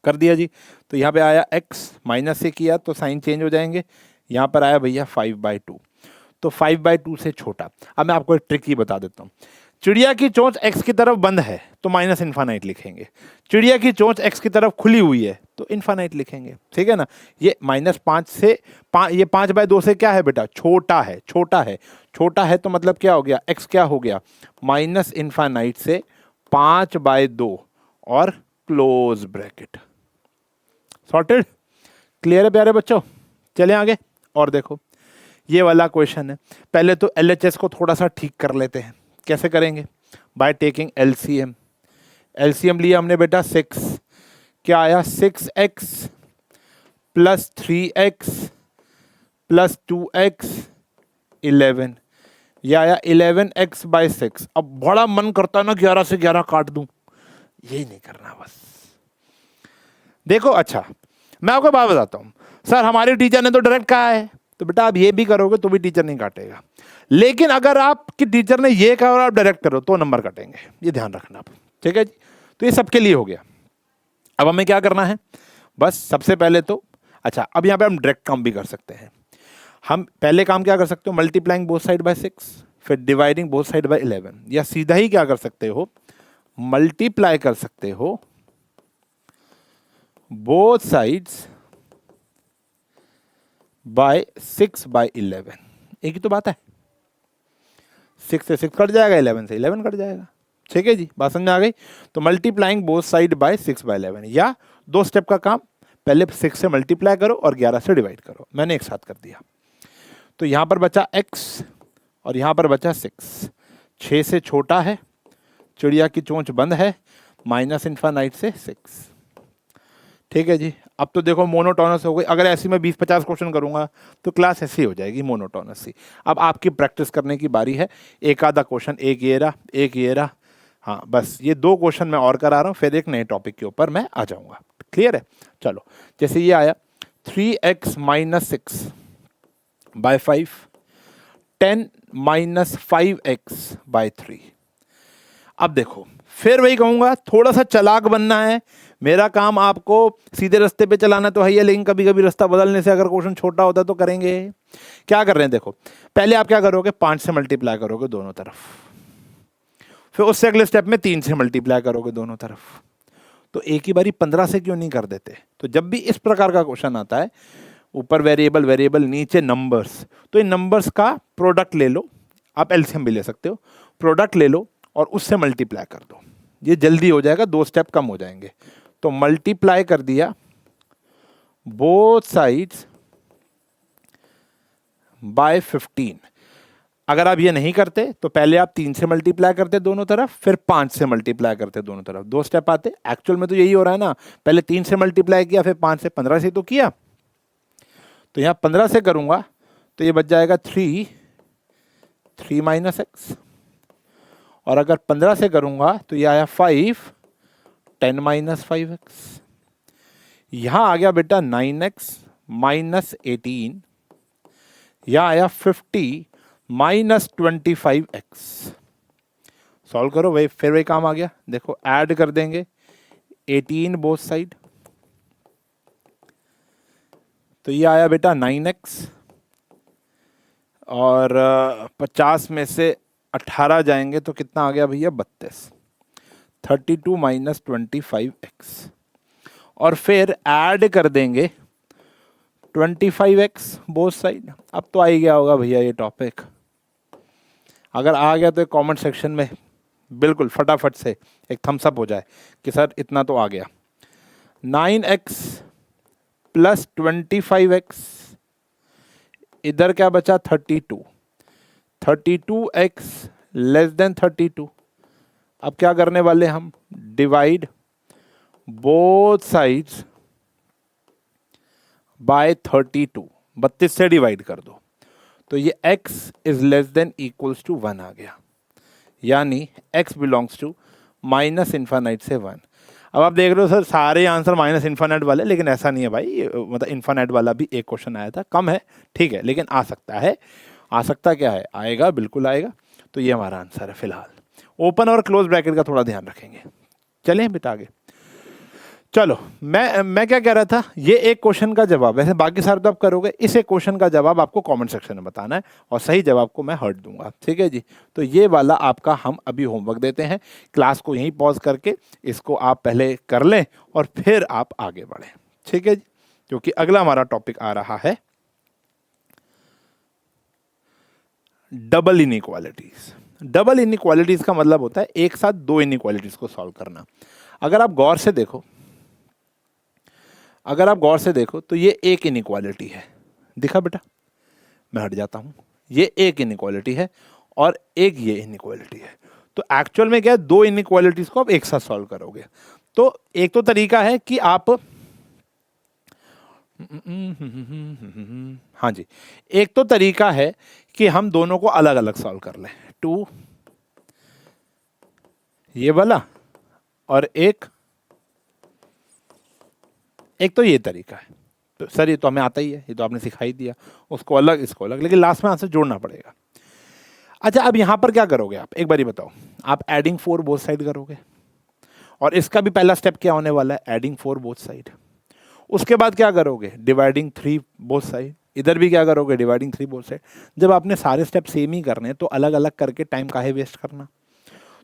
कर दिया जी। तो यहाँ पे आया x, माइनस से किया तो साइन चेंज हो जाएंगे। यहाँ पर आया भैया 5/2, तो 5/2 से छोटा। अब मैं आपको एक ट्रिक ही बता देता हूँ। चिड़िया की चोंच x की तरफ बंद है तो -इन्फानाइट लिखेंगे, चिड़िया की चोंच x की तरफ खुली हुई है तो इन्फानाइट लिखेंगे। ठीक है ना। ये -5 से ये 5/2 से क्या है बेटा, छोटा है, छोटा है, छोटा है तो मतलब क्या हो गया, x क्या हो गया, -इन्फानाइट से 5/2 और क्लोज ब्रैकेट। सॉर्टेड? क्लियर है प्यारे बच्चों? चलें आगे और देखो ये वाला क्वेश्चन है। पहले तो LHS को थोड़ा सा ठीक कर लेते हैं। कैसे करेंगे, बाय टेकिंग LCM। LCM लिया हमने बेटा 6, क्या आया 6x + 3x + 2x 11, यह आया 11x/6। अब बड़ा मन करता है ना 11 से 11 काट दूं, यही नहीं करना बस। देखो अच्छा मैं आपको बात बताता हूं, सर हमारे टीचर ने तो डायरेक्ट कहा है, तो बेटा आप ये भी करोगे तो भी टीचर नहीं काटेगा। लेकिन अगर आपकी टीचर ने ये कहा और आप डायरेक्ट करो तो नंबर कटेंगे, ये ध्यान रखना आप। ठीक है जी। तो ये सबके लिए हो गया। अब हमें क्या करना है, बस सबसे पहले तो अच्छा, अब यहाँ पे हम डायरेक्ट काम भी कर सकते हैं। हम पहले काम क्या कर सकते हो, मल्टीप्लाइंग बोथ साइड बाय 6, फिर डिवाइडिंग बोथ साइड बाय 11, या सीधा ही क्या कर सकते हो, मल्टीप्लाई कर सकते हो बोथ साइड्स बाय 6/11। एक ही तो बात है, 6 से 6 कट जाएगा, 11 से 11 कट जाएगा। ठीक है जी, बात समझ में आ गई। तो मल्टीप्लाइंग बोथ साइड बाय 6/11, या 2 स्टेप का काम, पहले 6 से मल्टीप्लाई करो और 11 से डिवाइड करो। मैंने एक साथ कर दिया। तो यहां पर बचा x और यहां पर बचा 6, 6 से छोटा है, चिड़िया की चोंच बंद है, -इन्फानाइट से 6। ठीक है जी। अब तो देखो मोनोटोनस हो गई। अगर ऐसी मैं 20-50 क्वेश्चन करूंगा तो क्लास ऐसी हो जाएगी मोनोटोनस सी। अब आपकी प्रैक्टिस करने की बारी है। एक आधा क्वेश्चन, एक ये रहा, एक ये रहा, हाँ बस ये 2 क्वेश्चन मैं और करा रहा हूँ, फिर एक नए टॉपिक के ऊपर मैं आ जाऊंगा। क्लियर है? चलो, जैसे ये आया 3x - 6/5, 10 - 5x/3। अब देखो फिर वही कहूंगा, थोड़ा सा चालाक बनना है। मेरा काम आपको सीधे रास्ते पे चलाना तो है ही है, लेकिन कभी कभी रास्ता बदलने से अगर क्वेश्चन छोटा होता है तो करेंगे। क्या कर रहे हैं देखो, पहले आप क्या करोगे, 5 से मल्टीप्लाई करोगे दोनों तरफ, फिर उससे अगले स्टेप में 3 से मल्टीप्लाई करोगे दोनों तरफ, तो एक ही बारी 15 से क्यों नहीं कर देते? तो जब भी इस प्रकार का क्वेश्चन आता है, ऊपर वेरिएबल वेरिएबल नीचे नंबर्स, तो इन नंबर्स का प्रोडक्ट ले लो, आप एलसीएम भी ले सकते हो, प्रोडक्ट ले लो और उससे मल्टीप्लाई कर दो, ये जल्दी हो जाएगा, 2 स्टेप कम हो जाएंगे। तो मल्टीप्लाई कर दिया बोथ साइड्स बाय 15। अगर आप ये नहीं करते तो पहले आप 3 से मल्टीप्लाई करते दोनों तरफ, फिर 5 से मल्टीप्लाई करते दोनों तरफ, 2 स्टेप आते। एक्चुअल में तो यही हो रहा है ना, पहले 3 से मल्टीप्लाई किया, फिर 5 से, 15 से तो किया। तो यहाँ 15 से करूंगा तो ये बच जाएगा 3 माइनस एक्स, और अगर 15 से करूंगा तो ये आया 5 10 माइनस 5x। यहां आ गया बेटा 9x माइनस 18, यहां आया 50 माइनस 25x। सॉल्व करो वही, फिर वही काम आ गया। देखो ऐड कर देंगे 18 बोथ साइड, तो ये आया बेटा 9x, और 50 में से 18 जाएंगे तो कितना आ गया भैया 32, 32 माइनस 25x, और फिर ऐड कर देंगे 25x बोथ साइड। अब तो आ ही गया होगा भैया ये टॉपिक, अगर आ गया तो कमेंट सेक्शन में बिल्कुल फटाफट से एक थम्स अप हो जाए कि सर इतना तो आ गया। 9x प्लस 25x, इधर क्या बचा 32, 32x लेस देन 32। अब क्या करने वाले हम, डिवाइड बोथ साइड्स बाय 32, 32 से डिवाइड कर दो, तो ये x is less than equals to 1 आ गया, यानी x belongs to minus infinite से 1। अब आप देख रहे हो सर सारे आंसर माइनस इन्फानाइट वाले, लेकिन ऐसा नहीं है भाई, मतलब इन्फानाइट वाला भी एक क्वेश्चन आया था, कम है ठीक है, लेकिन आ सकता है। आ सकता क्या है, आएगा, बिल्कुल आएगा। तो ये हमारा आंसर है फिलहाल। ओपन और क्लोज ब्रैकेट का थोड़ा ध्यान रखेंगे। चलें बेटा आगे। चलो मैं क्या कह रहा था, ये एक क्वेश्चन का जवाब, वैसे बाकी सारे तो आप करोगे, इस एक क्वेश्चन का जवाब आपको कमेंट सेक्शन में बताना है, और सही जवाब को मैं हर्ट दूंगा, ठीक है जी। तो ये वाला आपका हम अभी होमवर्क देते हैं, क्लास को यहीं पॉज करके इसको आप पहले कर लें और फिर आप आगे बढ़ें, ठीक है जी। क्योंकि अगला हमारा टॉपिक आ रहा है डबल इनइक्वालिटीज। डबल इनइक्वालिटीज का मतलब होता है एक साथ 2 इनइक्वालिटीज को सॉल्व करना। अगर आप गौर से देखो तो ये एक इनइक्वालिटी है, दिखा बेटा, मैं हट जाता हूं, ये एक इनइक्वालिटी है और एक ये इनइक्वालिटी है। तो एक्चुअल में क्या है, 2 इनइक्वालिटीज को आप एक साथ सॉल्व करोगे। तो एक तो तरीका है कि आप हाँ जी, एक तो तरीका है कि हम दोनों को अलग अलग सॉल्व कर लें, 2 ये वाला और एक तो ये तरीका है। तो सर ये तो हमें आता ही है, ये तो आपने सिखा ही दिया, उसको अलग इसको अलग, लेकिन लास्ट में आंसर जोड़ना पड़ेगा। अच्छा अब यहां पर क्या करोगे आप, एक बार ही बताओ, आप एडिंग 4 बोथ साइड करोगे, और इसका भी पहला स्टेप क्या होने वाला है, एडिंग 4 बोथ साइड। उसके बाद क्या करोगे, डिवाइडिंग 3 बोथ साइड। इधर भी क्या करोगे, डिवाइडिंग 3 बोथ साइड। जब आपने सारे स्टेप सेम ही करने हैं तो अलग अलग करके टाइम काहे वेस्ट करना।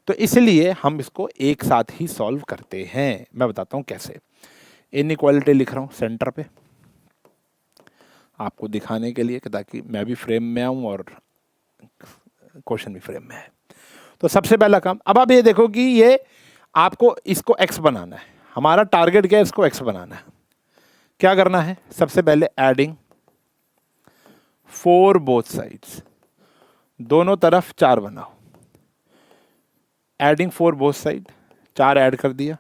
तो इसलिए हम इसको एक साथ ही सॉल्व करते हैं। मैं बताता हूं कैसे। इनइक्वालिटी लिख रहा हूं सेंटर पे आपको दिखाने के लिए, ताकि मैं भी फ्रेम में आऊं और क्वेश्चन भी फ्रेम में है। तो सबसे पहला काम, अब आप ये देखो कि ये आपको इसको x बनाना है, हमारा टारगेट क्या है, इसको x बनाना है। क्या करना है, सबसे पहले एडिंग 4 बोथ साइड्स, दोनों तरफ 4 बनाओ। एडिंग 4 बोथ साइड, 4 ऐड कर दिया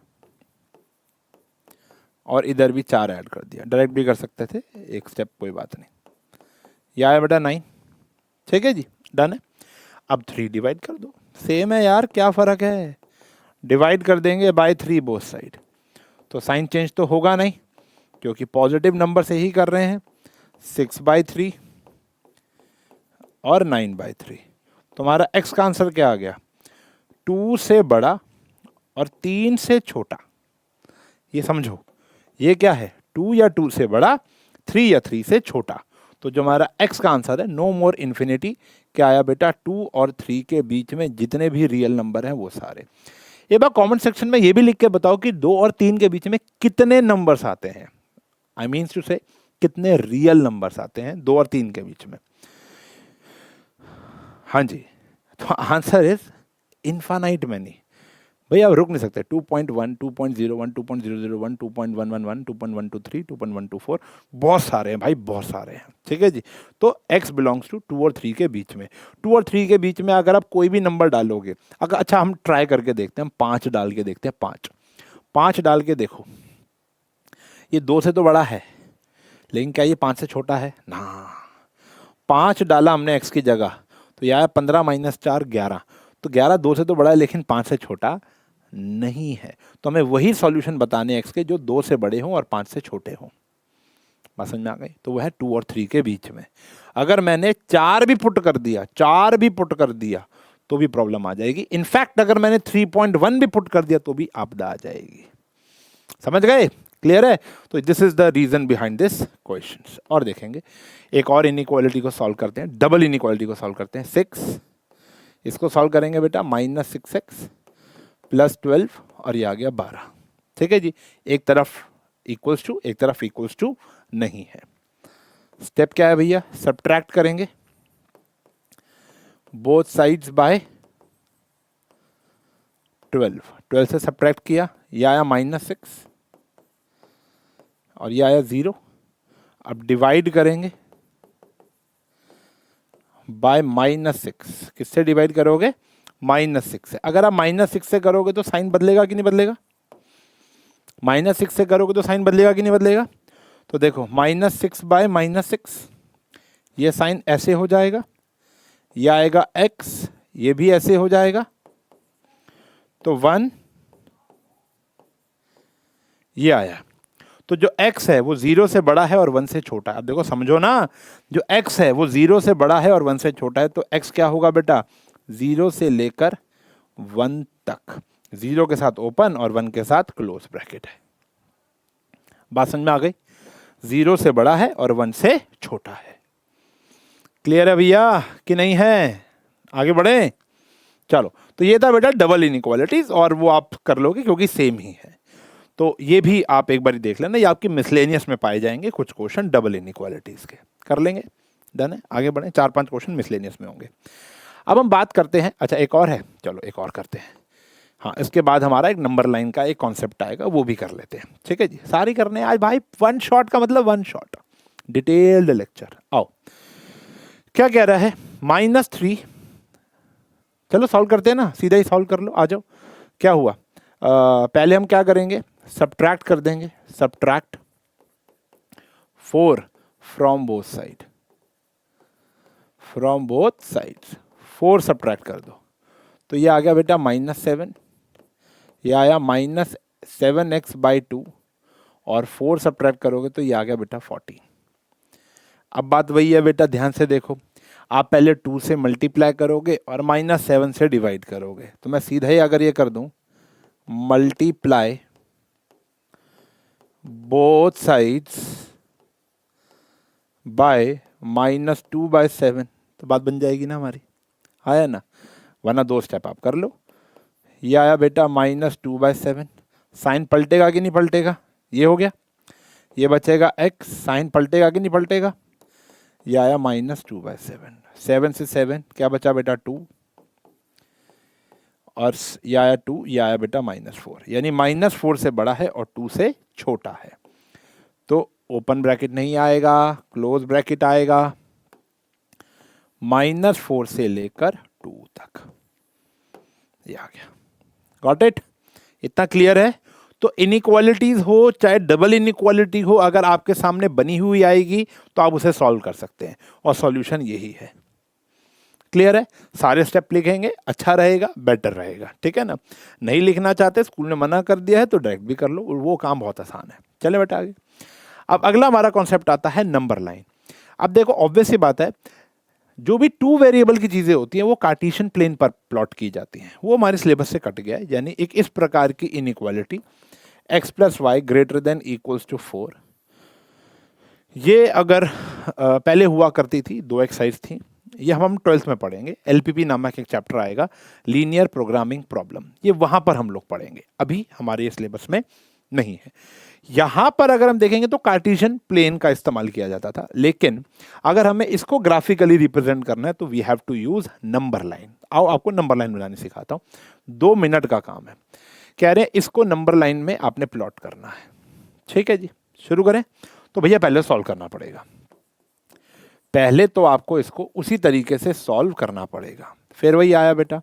और इधर भी 4 ऐड कर दिया। डायरेक्ट भी कर सकते थे, एक स्टेप, कोई बात नहीं। यह आया बेटा 9, ठीक है जी, डन है। अब 3 डिवाइड कर दो, सेम है यार, क्या फर्क है, डिवाइड कर देंगे बाय 3 बोथ साइड। तो साइन चेंज तो होगा नहीं, क्योंकि पॉजिटिव नंबर से ही कर रहे हैं। 6/3 और 9/3। तुम्हारा x का आंसर क्या आ गया, 2 से बड़ा और 3 से छोटा। ये समझो, ये क्या है, 2 या 2 से बड़ा, 3 या 3 से छोटा। तो जो हमारा x का आंसर है, नो मोर इन्फिनिटी, क्या आया बेटा, 2 और 3 के बीच में जितने भी रियल नंबर हैं वो सारे। एक बार कमेंट सेक्शन में ये भी लिख के बताओ कि 2 और 3 के बीच में कितने नंबर्स आते हैं, आई मीन्स टू से कितने रियल नंबर्स आते हैं 2 और 3 के बीच में। हाँ जी, तो आंसर इज इनफाइनाइट मैनी। भैया आप रुक नहीं सकते। 2.1, 2.01, 2.001, 2.111, 2.123, 2.124, बहुत सारे हैं भाई, बहुत सारे हैं। ठीक है जी, तो x बिलोंग्स टू 2 और 3 के बीच में। 2 और 3 के बीच में अगर आप कोई भी नंबर डालोगे, अगर अच्छा हम ट्राई करके देखते हैं, हम 5 डाल के देखते हैं। 5 डाल के देखो, ये 2 से तो बड़ा है, लेकिन क्या ये 5 से छोटा है ना। 5 डाला हमने x की जगह, तो यह 15 - 4 11, तो 11 2 से तो बड़ा है लेकिन 5 से छोटा नहीं है। तो हमें वही सॉल्यूशन बताने x के जो 2 से बड़े हों और 5 से छोटे हों। बात समझ में आ गई? तो वह है 2 और 3 के बीच में। अगर मैंने 4 भी पुट कर दिया तो भी प्रॉब्लम आ जाएगी। इनफैक्ट अगर मैंने 3.1 भी पुट कर दिया तो भी आपदा आ जाएगी। समझ गए? क्लियर है? तो this is the reason behind this question. और देखेंगे एक और इनइक्वालिटी को सॉल्व करते हैं, डबल इनइक्वालिटी को सॉल्व करते हैं। 6, इसको सॉल्व करेंगे बेटा, -6x + 12 और ये आ गया 12। ठीक है जी, एक तरफ इक्वल्स टू, एक तरफ इक्वल्स टू नहीं है। स्टेप क्या है भैया? सब्ट्रैक्ट करेंगे बोथ साइड्स बाय 12 से सब्ट्रैक्ट किया, ये आया -6 और ये आया 0। अब डिवाइड करेंगे बाय -6। किससे डिवाइड करोगे? -6 से। अगर आप -6 से करोगे तो साइन बदलेगा कि नहीं बदलेगा? -6 से करोगे तो साइन बदलेगा कि नहीं बदलेगा? तो देखो -6 बाय -6, ये साइन ऐसे हो जाएगा, ये आएगा x, ये भी ऐसे हो जाएगा, तो 1 ये आया। तो जो x है वो 0 से बड़ा है और 1 से छोटा है। अब देखो समझो ना, जो x है वो 0 से बड़ा है और 1 से छोटा है, तो x क्या होगा बेटा? 0 से लेकर 1 तक, 0 के साथ ओपन और 1 के साथ क्लोज ब्रैकेट है। बात समझ में आ गई? 0 से बड़ा है और 1 से छोटा है। क्लियर है भैया कि नहीं है? आगे बढ़े? चलो, तो ये था बेटा डबल इनइक्वालिटीज, और वो आप कर लोगे क्योंकि सेम ही है। तो ये भी आप एक बार देख लेना, ये आपकी मिसलेनियस में पाए जाएंगे कुछ क्वेश्चन डबल इनइक्वालिटीज के। कर लेंगे, डन है। आगे बढ़े, 4-5 क्वेश्चन मिसलेनियस में होंगे। अब हम बात करते हैं, अच्छा एक और है, चलो एक और करते हैं। हाँ, इसके बाद हमारा एक नंबर लाइन का एक कॉन्सेप्ट आएगा, वो भी कर लेते हैं। ठीक है जी, सारी करने हैं आज भाई। 1 शॉट का मतलब 1 शॉट, डिटेल्ड लेक्चर। आओ, क्या कह रहा है? -3, चलो सॉल्व करते हैं ना, सीधा ही सॉल्व कर लो, आ जाओ। क्या हुआ? पहले हम क्या करेंगे? सब्ट्रैक्ट कर देंगे। Subtract 4 from both side, from both sides 4 subtract कर दो, तो ये आ गया बेटा -7, ये आया -7x/2, और 4 सब्ट्रैक्ट करोगे तो ये आ गया बेटा 14। अब बात वही है बेटा, ध्यान से देखो, आप पहले 2 से मल्टीप्लाई करोगे और -7 से डिवाइड करोगे। तो मैं सीधा ही अगर ये कर दूं, मल्टीप्लाई बोथ साइड्स बाय -2/7, तो बात बन जाएगी ना हमारी। आया ना? वरना 2 स्टेप आप कर लो। ये आया बेटा -2/7, साइन पलटेगा कि नहीं पलटेगा? ये हो गया, ये बचेगा x, साइन पलटेगा कि नहीं पलटेगा? ये आया -2/7, 7 से 7 क्या बचा बेटा? 2, और ये आया 2, ये आया बेटा -4, यानी -4 से बड़ा है और 2 से छोटा है। तो ओपन ब्रैकेट नहीं आएगा, क्लोज ब्रैकेट आएगा, -4 से लेकर 2 तक, ये आ गया। Got it? इतना क्लियर है? तो इनइक्वालिटीज हो चाहे डबल इनइक्वालिटी हो, अगर आपके सामने बनी हुई आएगी तो आप उसे सॉल्व कर सकते हैं, और सॉल्यूशन यही है। क्लियर है? सारे स्टेप लिखेंगे, अच्छा रहेगा, बेटर रहेगा। ठीक है ना? नहीं लिखना चाहते, स्कूल ने मना कर दिया है, तो डायरेक्ट भी कर लो, वो काम बहुत आसान है। चले बेटा आगे। अब अगला हमारा कॉन्सेप्ट आता है नंबर लाइन। अब देखो ऑब्वियस सी बात है, जो भी 2 वेरिएबल की चीज़ें होती हैं वो कार्टेशियन प्लेन पर प्लॉट की जाती हैं, वो हमारे सिलेबस से कट गया है। यानी एक इस प्रकार की इनइक्वालिटी x + y > 4, ये अगर पहले हुआ करती थी, 2 एक्सरसाइज थी, ये हम 12th में पढ़ेंगे, LPP नामक एक चैप्टर आएगा, लीनियर प्रोग्रामिंग प्रॉब्लम, ये वहाँ पर हम लोग पढ़ेंगे, अभी हमारे सिलेबस में नहीं है। यहाँ पर अगर हम देखेंगे तो कार्टेशियन प्लेन का इस्तेमाल किया जाता था, लेकिन अगर हमें इसको ग्राफिकली रिप्रेजेंट करना है तो we have to use number line. आओ आपको नंबर लाइन बनानी सिखाता हूँ, 2 मिनट का काम है। कह रहे हैं इसको नंबर लाइन में आपने प्लॉट करना है। ठीक है जी, शुरू करें। तो भैया पहले सॉल्व करना पड़ेगा, पहले तो आपको इसको उसी तरीके से सॉल्व करना पड़ेगा। फिर वही आया बेटा,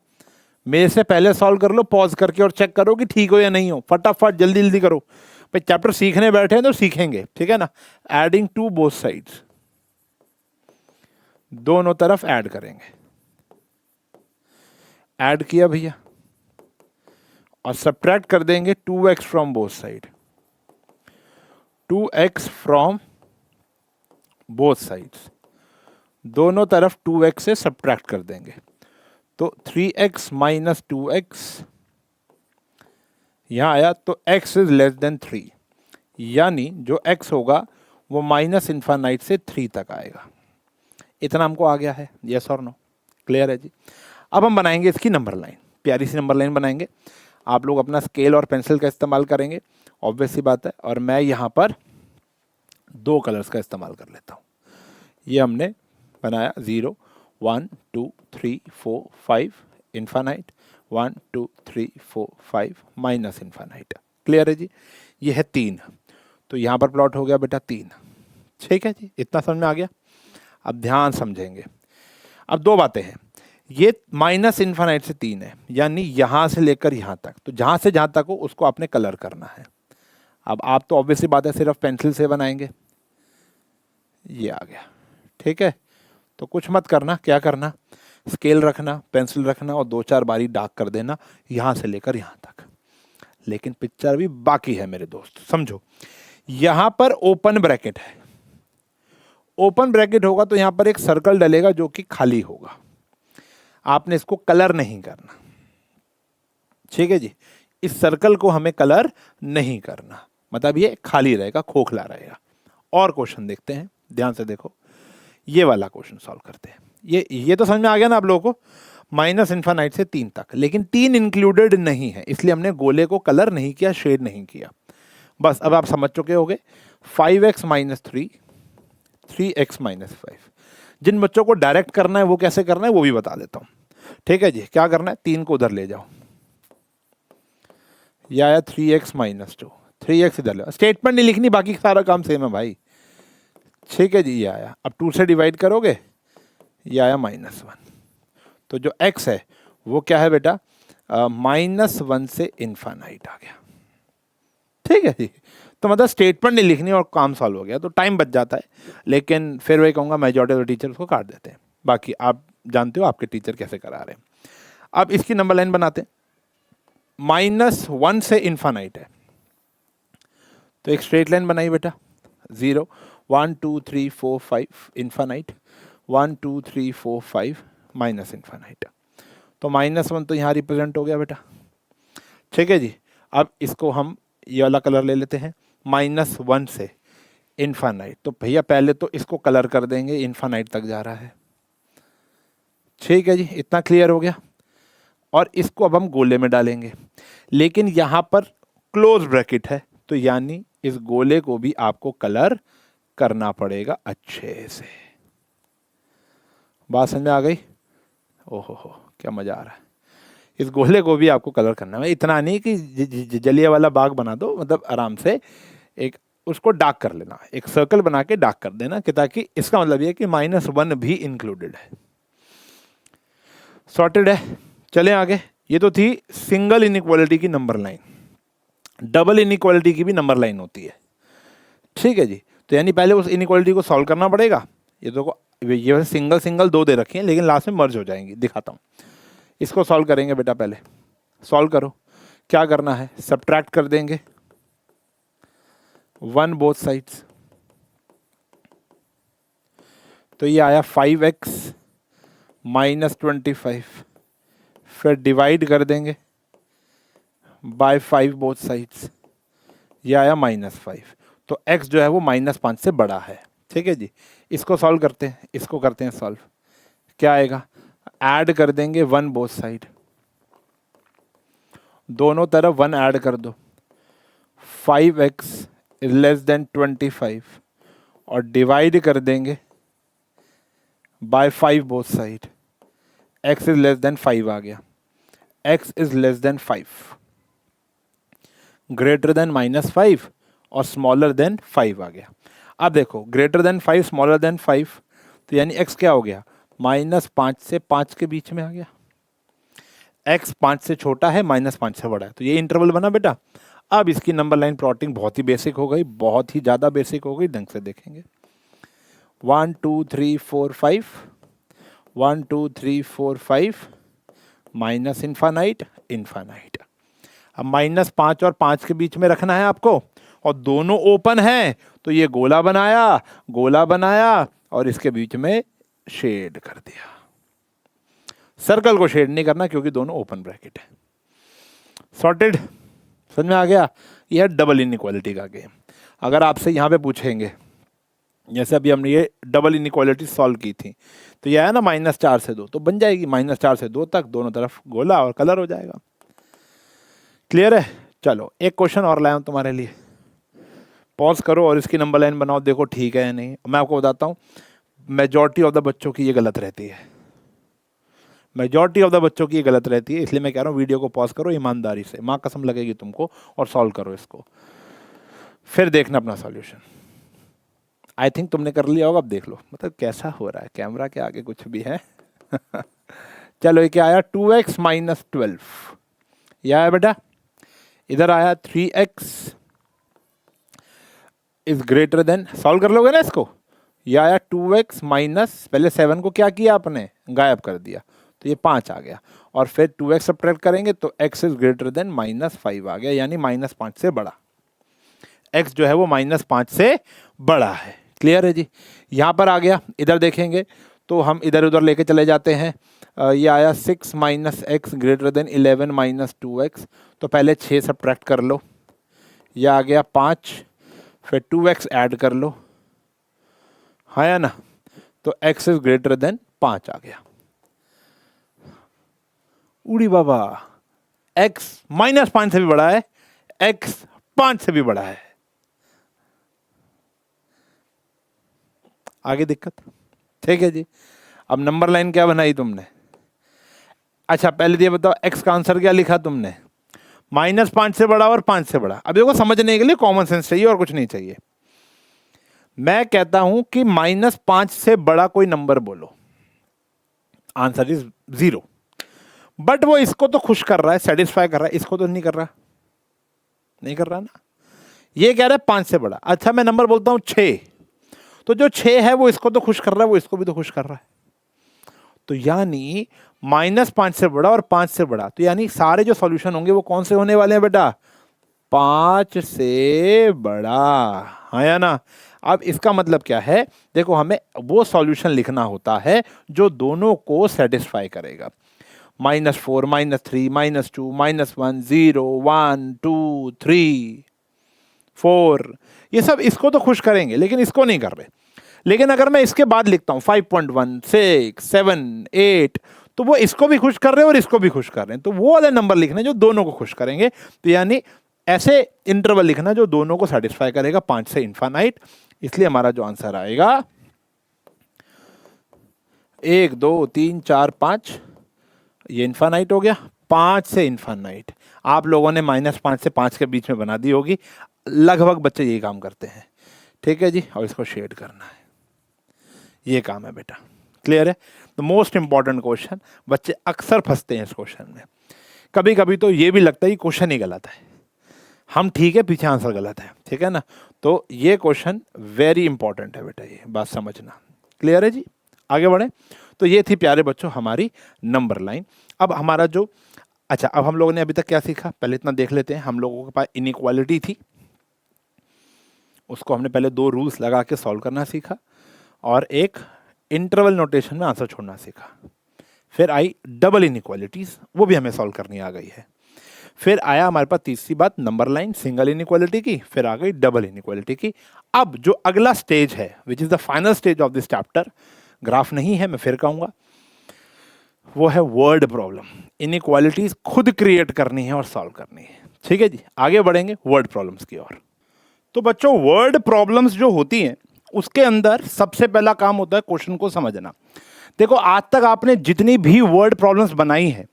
मेरे से पहले सॉल्व कर लो पॉज करके और चेक करो कि ठीक हो या नहीं हो, फटाफट जल्दी जल्दी करो भाई, चैप्टर सीखने बैठे हैं तो सीखेंगे, ठीक है ना। एडिंग टू बोथ साइड्स, दोनों तरफ ऐड करेंगे। ऐड किया भैया, और सब्ट्रैक्ट कर देंगे 2x from both side, 2x from both sides, दोनों तरफ 2x से सब्ट्रैक्ट कर देंगे, तो 3x माइनस 2x यहां आया, तो x इज लेस देन 3, यानी जो x होगा वो माइनस इन्फानाइट से 3 तक आएगा। इतना हमको आ गया है, यस और नो, क्लियर है जी। अब हम बनाएंगे इसकी नंबर लाइन, प्यारी सी नंबर लाइन बनाएंगे। आप लोग अपना स्केल और पेंसिल का इस्तेमाल करेंगे, ऑब्वियस सी बात है, और मैं यहाँ पर 2 कलर्स का इस्तेमाल कर लेता हूँ। ये हमने बनाया 0 1 2 3 4 5 इन्फानाइट, 1 2 3 4 5 माइनस इन्फानाइट, क्लियर है जी। ये है 3, तो यहाँ पर प्लॉट हो गया बेटा 3। ठीक है जी, इतना समझ में आ गया। अब ध्यान समझेंगे, अब 2 बातें हैं, ये माइनस इन्फानाइट से 3 है, यानी यहाँ से लेकर यहाँ तक, तो जहाँ से जहाँ तक हो उसको आपने कलर करना है। अब आप तो ऑब्वियसली बात है सिर्फ पेंसिल से बनाएंगे, ये आ गया, ठीक है। तो कुछ मत करना, क्या करना, स्केल रखना, पेंसिल रखना और 2-4 बारी डार्क कर देना यहाँ से लेकर यहाँ तक। लेकिन पिक्चर भी बाकी है मेरे दोस्त, समझो। यहाँ पर ओपन ब्रैकेट है, ओपन ब्रैकेट होगा तो यहाँ पर एक सर्कल डलेगा जो कि खाली होगा, आपने इसको कलर नहीं करना, ठीक है जी। इस सर्कल को हमें कलर नहीं करना, मतलब ये खाली रहेगा, खोखला रहेगा। और क्वेश्चन देखते हैं, ध्यान से देखो, ये वाला क्वेश्चन सॉल्व करते हैं। ये तो समझ में आ गया ना आप लोगों को, माइनस इन्फानाइट से 3 तक, लेकिन 3 इंक्लूडेड नहीं है, इसलिए हमने गोले को कलर नहीं किया, शेड नहीं किया। बस अब आप समझ चुके होंगे। 5x minus 3, 3x minus 5। जिन बच्चों को डायरेक्ट करना है वो कैसे करना है वो भी बता देता हूँ, ठीक है जी। क्या करना है, 3 को उधर ले जाओ, यह आया 3x माइनस 2, 3x इधर ले, स्टेटमेंट नहीं लिखनी, बाकी सारा काम सेम है भाई, ठीक है जी। ये आया, अब 2 से डिवाइड करोगे, ये आया -1, तो जो x है वो क्या है बेटा, -1 से इन्फानाइट आ गया, ठीक है जी। तो मतलब स्टेटमेंट नहीं लिखनी और काम सॉल्व हो गया, तो टाइम बच जाता है। लेकिन फिर वही कहूँगा, मेजॉरिटी ऑफ टीचर उसको काट देते हैं, बाकी आप जानते हो आपके टीचर कैसे करा रहे हैं। अब इसकी नंबर लाइन बनाते हैं, -1 से इन्फानाइट है, तो एक स्ट्रेट लाइन बनाई बेटा, 0 1 2 3 4 5 इन्फानाइट, 1 2 3 4 5 माइनस इन्फानाइट, तो -1 तो यहाँ रिप्रेजेंट हो गया बेटा, ठीक है जी। अब इसको हम ये वाला कलर ले लेते हैं, -1 से इन्फानाइट, तो भैया पहले तो इसको कलर कर देंगे, इन्फानाइट तक जा रहा है, ठीक है जी। इतना क्लियर हो गया। और इसको अब हम गोले में डालेंगे, लेकिन यहाँ पर क्लोज ब्रैकेट है, तो यानी इस गोले को भी आपको कलर करना पड़ेगा अच्छे से। बात समझ में आ गई? ओहो हो, क्या मजा आ रहा है। इस गोले को भी आपको कलर करना है, इतना नहीं कि जलिया वाला बाग बना दो, मतलब आराम से एक उसको डार्क कर लेना, एक सर्कल बना के डार्क कर देना, कि ताकि इसका मतलब ये कि -1 भी इंक्लूडेड है। सॉर्टेड है, चलें आगे। ये तो थी सिंगल इनइक्वालिटी की नंबर लाइन, डबल इनइक्वालिटी की भी नंबर लाइन होती है, ठीक है जी। तो यानी पहले उस इनइक्वालिटी को सॉल्व करना पड़ेगा। ये तो ये सिंगल सिंगल 2 दे रखी हैं, लेकिन लास्ट में मर्ज हो जाएंगी, दिखाता हूँ। इसको सॉल्व करेंगे बेटा, पहले सॉल्व करो। क्या करना है, सब्ट्रैक्ट कर देंगे 1 बोथ साइड्स, तो ये आया 5x माइनस 25, फिर डिवाइड कर देंगे बाय 5 बोथ साइड्स, ये आया -5, तो x जो है वो -5 से बड़ा है, ठीक है जी। इसको सॉल्व करते हैं, इसको करते हैं सॉल्व। क्या आएगा, ऐड कर देंगे 1 बोथ साइड, दोनों तरफ 1 ऐड कर दो, 5x इज लेस देन 25 और डिवाइड कर देंगे by 5 both side, x is less than 5 आ गया, x is less than 5, greater than -5 और स्मॉलर देन 5 आ गया। अब देखो ग्रेटर देन 5 स्मॉलर देन 5, तो यानी x क्या हो गया, -5 से 5 के बीच में आ गया, x 5 से छोटा है, -5 से बड़ा है, तो ये इंटरवल बना बेटा। अब इसकी नंबर लाइन प्लॉटिंग बहुत ही बेसिक हो गई, बहुत ही ज़्यादा बेसिक हो गई, ढंग से देखेंगे। 1 2 3 4 5, 1 2 3 4 5, माइनस इन्फानाइट इन्फानाइट। अब -5 और 5 के बीच में रखना है आपको, और दोनों ओपन हैं, तो ये गोला बनाया और इसके बीच में शेड कर दिया। सर्कल को शेड नहीं करना क्योंकि दोनों ओपन ब्रैकेट है। सॉर्टेड, समझ में आ गया। यह है डबल इनइक्वालिटी का गेम। अगर आपसे यहाँ पे पूछेंगे, जैसे अभी हमने ये डबल इनइक्वालिटी सॉल्व की थी, तो यह है ना -4 से 2, तो बन जाएगी -4 से 2 तक, दोनों तरफ गोला और कलर हो जाएगा। क्लियर है। चलो एक क्वेश्चन और लाया हूँ तुम्हारे लिए, पॉज करो और इसकी नंबर लाइन बनाओ, देखो ठीक है या नहीं। मैं आपको बताता हूँ, मेजॉरिटी ऑफ द बच्चों की ये गलत रहती है, मेजॉरिटी ऑफ द बच्चों की ये गलत रहती है, इसलिए मैं कह रहा हूँ वीडियो को पॉज करो ईमानदारी से, माँ कसम लगेगी तुमको, और सॉल्व करो इसको, फिर देखना अपना सॉल्यूशन। आई थिंक तुमने कर लिया होगा, अब देख लो मतलब कैसा हो रहा है, कैमरा के आगे कुछ भी है। चलो ये क्या आया, 2x - 12, यह है बेटा। इधर आया 3x is greater then, solve कर लोगे ना इसको, यह आया 2x माइनस, पहले 7 को क्या किया आपने, गायब कर दिया, तो ये 5 आ गया, और फिर 2x सब्ट्रैक्ट करेंगे तो x इज ग्रेटर देन -5 आ गया, यानी -5 से बड़ा, x जो है वो -5 से बड़ा है। क्लियर है जी। यहाँ पर आ गया, इधर देखेंगे तो हम इधर उधर लेके चले जाते हैं। ये आया 6 - x ग्रेटर देन 11 - 2x, तो पहले 6 सब्ट्रैक्ट कर लो, यह आ गया 5, फिर 2x ऐड कर लो, हाँ या ना, तो x इज ग्रेटर देन 5 आ गया। उड़ी बाबा, x -5 से भी बड़ा है, x 5 से भी बड़ा है। आगे दिक्कत, ठीक है जी। अब नंबर लाइन क्या बनाई तुमने, अच्छा पहले ये बताओ x का आंसर क्या लिखा तुमने, -5 से बड़ा और 5 से बड़ा। अब देखो समझने के लिए कॉमन सेंस चाहिए और कुछ नहीं चाहिए। मैं कहता हूं कि -5 से बड़ा कोई नंबर बोलो, आंसर इज 0, बट वो इसको तो खुश कर रहा है, सेटिस्फाई कर रहा है, इसको तो नहीं कर रहा, नहीं कर रहा ना, ये कह रहा है 5 से बड़ा। अच्छा मैं नंबर बोलता हूं 6, तो जो 6 है वो इसको तो खुश कर रहा है, वो इसको भी तो खुश कर रहा है, तो यानी -5 से बड़ा और 5 से बड़ा, तो यानी सारे जो सॉल्यूशन होंगे वो कौन से होने वाले हैं बेटा, 5 से बड़ा, हाँ या ना। अब इसका मतलब क्या है, देखो हमें वो सॉल्यूशन लिखना होता है जो दोनों को सेटिस्फाई करेगा। -4 -3 -2 -1 0 1 2 3 4, ये सब इसको तो खुश करेंगे लेकिन इसको नहीं कर रहे। लेकिन अगर मैं इसके बाद लिखता हूं 5.1 6 7 8, तो वो इसको भी खुश कर रहे हैं और इसको भी खुश कर रहे हैं, तो वो वाले नंबर लिखने जो दोनों को खुश करेंगे। तो यानी ऐसे इंटरवल लिखना जो दोनों को सेटिस्फाई करेगा, 5 से इन्फानाइट। इसलिए हमारा जो आंसर आएगा 1 2 3 4 5, ये इन्फानाइट हो गया, 5 से इन्फानाइट। आप लोगों ने -5 से 5 के बीच में बना दी होगी, लगभग बच्चे यही काम करते हैं, ठीक है जी। और इसको शेड करना है, ये काम है बेटा। क्लियर है। द मोस्ट इंपॉर्टेंट क्वेश्चन, बच्चे अक्सर फंसते हैं इस क्वेश्चन में। कभी कभी तो ये भी लगता है कि क्वेश्चन ही गलत है, हम ठीक है पीछे आंसर गलत है, ठीक है ना। तो ये क्वेश्चन वेरी इंपॉर्टेंट है बेटा, ये बात समझना। क्लियर है जी। आगे बढ़े। तो ये थी प्यारे बच्चों हमारी नंबर लाइन। अब हमारा जो, अच्छा अब हम लोगों ने अभी तक क्या सीखा, पहले इतना देख लेते हैं। हम लोगों के पास इनइक्वालिटी थी, उसको हमने पहले 2 रूल्स लगा के सॉल्व करना सीखा, और एक इंटरवल नोटेशन में आंसर छोड़ना सीखा। फिर आई डबल इनइक्वालिटीज, वो भी हमें सॉल्व करनी आ गई है। फिर आया हमारे पास तीसरी बात नंबर लाइन सिंगल इनइक्वालिटी की, फिर आ गई डबल इनइक्वालिटी की। अब जो अगला स्टेज है which is the final stage of this chapter, graph नहीं है, मैं फिर कहूँगा, वो है वर्ड प्रॉब्लम। इनइक्वालिटीज खुद क्रिएट करनी है और सॉल्व करनी है। ठीक है जी, आगे बढ़ेंगे वर्ड प्रॉब्लम्स की ओर। तो बच्चों वर्ड प्रॉब्लम्स जो होती हैं उसके अंदर सबसे पहला काम होता है क्वेश्चन को समझना। देखो आज तक आपने जितनी भी वर्ड प्रॉब्लम्स बनाई है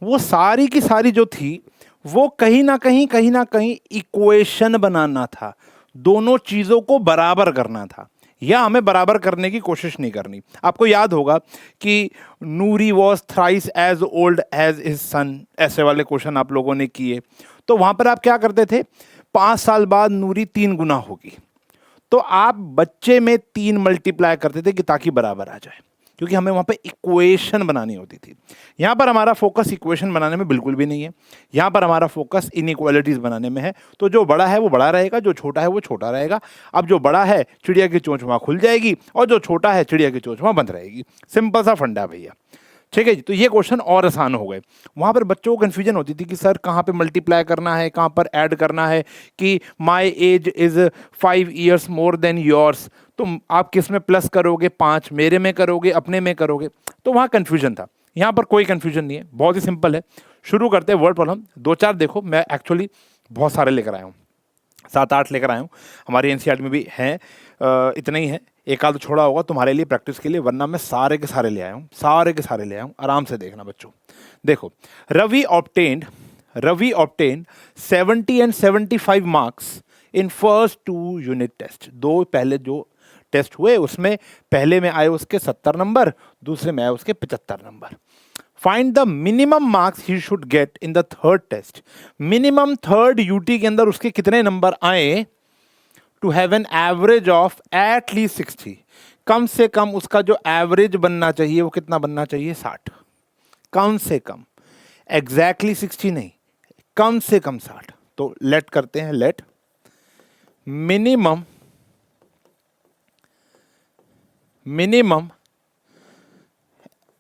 वो सारी की सारी जो थी वो कहीं ना कहीं इक्वेशन बनाना था, दोनों चीजों को बराबर करना था, या हमें बराबर करने की कोशिश नहीं करनी। आपको याद होगा कि Noori was thrice as old as his son, ऐसे वाले क्वेश्चन आप लोगों ने किए। तो वहां पर आप क्या करते थे, 5 साल बाद नूरी 3 गुना होगी, तो आप बच्चे में 3 मल्टीप्लाई करते थे कि ताकि बराबर आ जाए, क्योंकि हमें वहां पे इक्वेशन बनानी होती थी। यहां पर हमारा फोकस इक्वेशन बनाने में बिल्कुल भी नहीं है, यहां पर हमारा फोकस इनइक्वालिटीज बनाने में है। तो जो बड़ा है वो बड़ा रहेगा, जो छोटा है वो छोटा रहेगा। अब जो बड़ा है चिड़िया की चोंच वहां खुल जाएगी और जो छोटा है चिड़िया की चोंच वहां बंद रहेगी। सिंपल सा फंडा भैया। ठीक है जी, तो ये क्वेश्चन और आसान हो गए। वहां पर बच्चों को कंफ्यूजन होती थी कि सर कहाँ पे मल्टीप्लाई करना है, कहाँ पर ऐड करना है, कि my age is 5 years more than yours, तो आप किस में प्लस करोगे, 5 मेरे में करोगे, अपने में करोगे, तो वहाँ कंफ्यूजन था। यहाँ पर कोई कंफ्यूजन नहीं है, बहुत ही सिंपल है। शुरू करते हैं वर्ड प्रॉब्लम। 2-4 देखो, मैं एक्चुअली बहुत सारे लेकर आया हूँ, 7-8 लेकर आया हूँ। हमारी एनसीईआरटी में भी हैं, इतना ही है, एक आध छोड़ा होगा तुम्हारे लिए प्रैक्टिस के लिए, वरना मैं सारे के सारे ले आया हूँ, सारे के सारे ले आया हूँ। आराम से देखना बच्चों। देखो, Ravi obtained 70 and 75 marks in first 2 unit test. दो पहले जो टेस्ट हुए उसमें पहले में आए उसके 70 नंबर, दूसरे में आए उसके 75 number. Find the minimum marks he should get in the third test. Minimum third UT के अंदर उसके कितने नंबर आए to have an average of at least 60। कम से कम उसका जो एवरेज बनना चाहिए वो कितना बनना चाहिए, 60। कम से कम, एग्जैक्टली 60 नहीं, कम से कम 60। तो लेट करते हैं, let minimum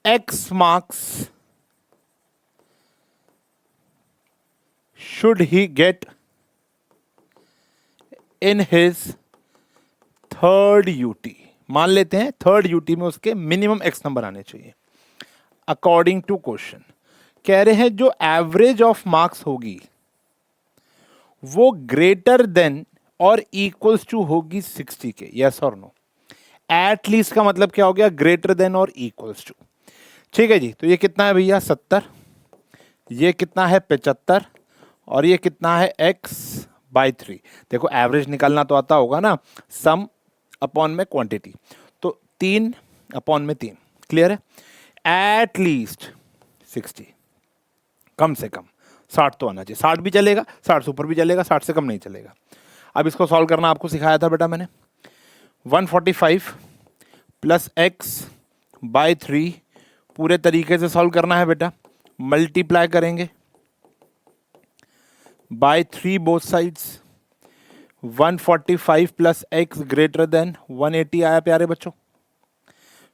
x marks should he get in his third UT. मान लेते हैं थर्ड यूटी में उसके मिनिमम x नंबर आने चाहिए। अकॉर्डिंग टू क्वेश्चन कह रहे हैं जो एवरेज ऑफ मार्क्स होगी वो ग्रेटर देन और इक्वल्स टू होगी 60 के, यस और नो। एट लीस्ट का मतलब क्या हो गया, ग्रेटर देन और इक्वल्स टू। ठीक है जी, तो ये कितना है भैया 70, ये कितना है 75, और ये कितना है x/3। देखो एवरेज निकालना तो आता होगा ना, सम अपॉन में क्वांटिटी, तो 3 अपॉन में 3। क्लियर है। एट लीस्ट 60, कम से कम 60 तो आना चाहिए। 60 भी चलेगा, 60 से ऊपर भी चलेगा, 60 से कम नहीं चलेगा। अब इसको सॉल्व करना आपको सिखाया था बेटा मैंने। 145 प्लस x/3 पूरे तरीके से सॉल्व करना है बेटा। मल्टीप्लाई करेंगे by 3 both sides. 145 plus x greater than 180 आया प्यारे बच्चों।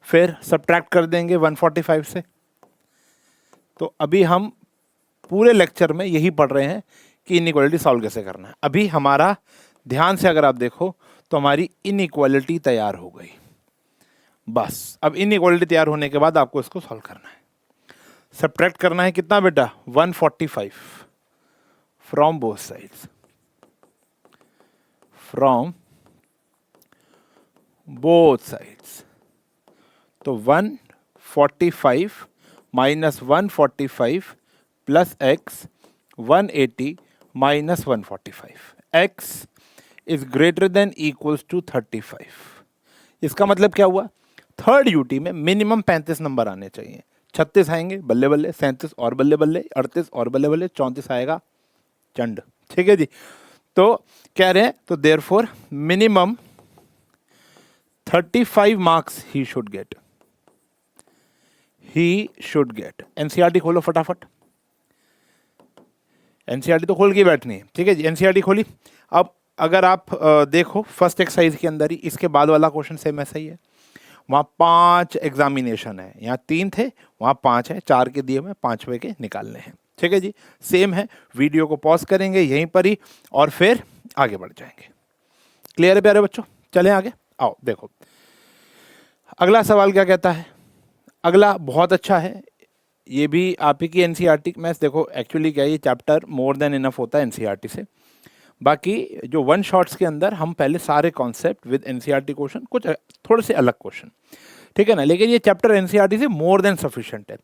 फिर सब्ट्रैक्ट कर देंगे 145 से। तो अभी हम पूरे लेक्चर में यही पढ़ रहे हैं कि इनइक्वालिटी सॉल्व कैसे करना है। अभी हमारा ध्यान से अगर आप देखो तो हमारी इनइक्वालिटी तैयार हो गई। बस अब इनइक्वालिटी तैयार होने के बाद आपको इसको सॉल्व करना है। सब्ट्रैक्ट करना है कितना बेटा, 145 from both sides, from both sides. तो 145 minus 145 plus x 180 minus 145, x is greater than equals to 35। इसका मतलब क्या हुआ, थर्ड यूटी में मिनिमम 35 नंबर आने चाहिए। 36 आएंगे बल्ले बल्ले, 37 और बल्ले बल्ले, 38 और बल्ले बल्ले, 34 आएगा चंड। ठीक है जी, तो कह रहे हैं तो therefore minimum 35 marks he should gate. NCERT खोलो फटाफट, एनसीईआरटी तो खोल के बैठनी है। ठीक है जी, एनसीईआरटी खोली। अब अगर आप देखो फर्स्ट एक्सरसाइज के अंदर ही इसके बाद वाला क्वेश्चन सेम ऐसा ही है। वहाँ 5 एग्जामिनेशन है, यहाँ 3 थे, वहाँ 5 है, 4 के दिए हुए 5वें के निकालने हैं। ठीक है जी, सेम है। वीडियो को पॉज करेंगे यहीं पर ही और फिर आगे बढ़ जाएंगे। क्लियर है प्यारे बच्चों, चलें आगे। आओ देखो अगला सवाल क्या कहता है। अगला बहुत अच्छा है, ये भी आप ही की एनसीईआरटी मैथ्स। देखो एक्चुअली क्या है, ये चैप्टर मोर देन इनफ होता है एनसीईआरटी से। बाकी जो वन शॉट्स के अंदर हम पहले सारे कॉन्सेप्ट विद एनसीईआरटी क्वेश्चन, कुछ थोड़े से अलग क्वेश्चन, ठीक है ना। लेकिन ये चैप्टर एनसीईआरटी से मोर देन सफिशिएंट है।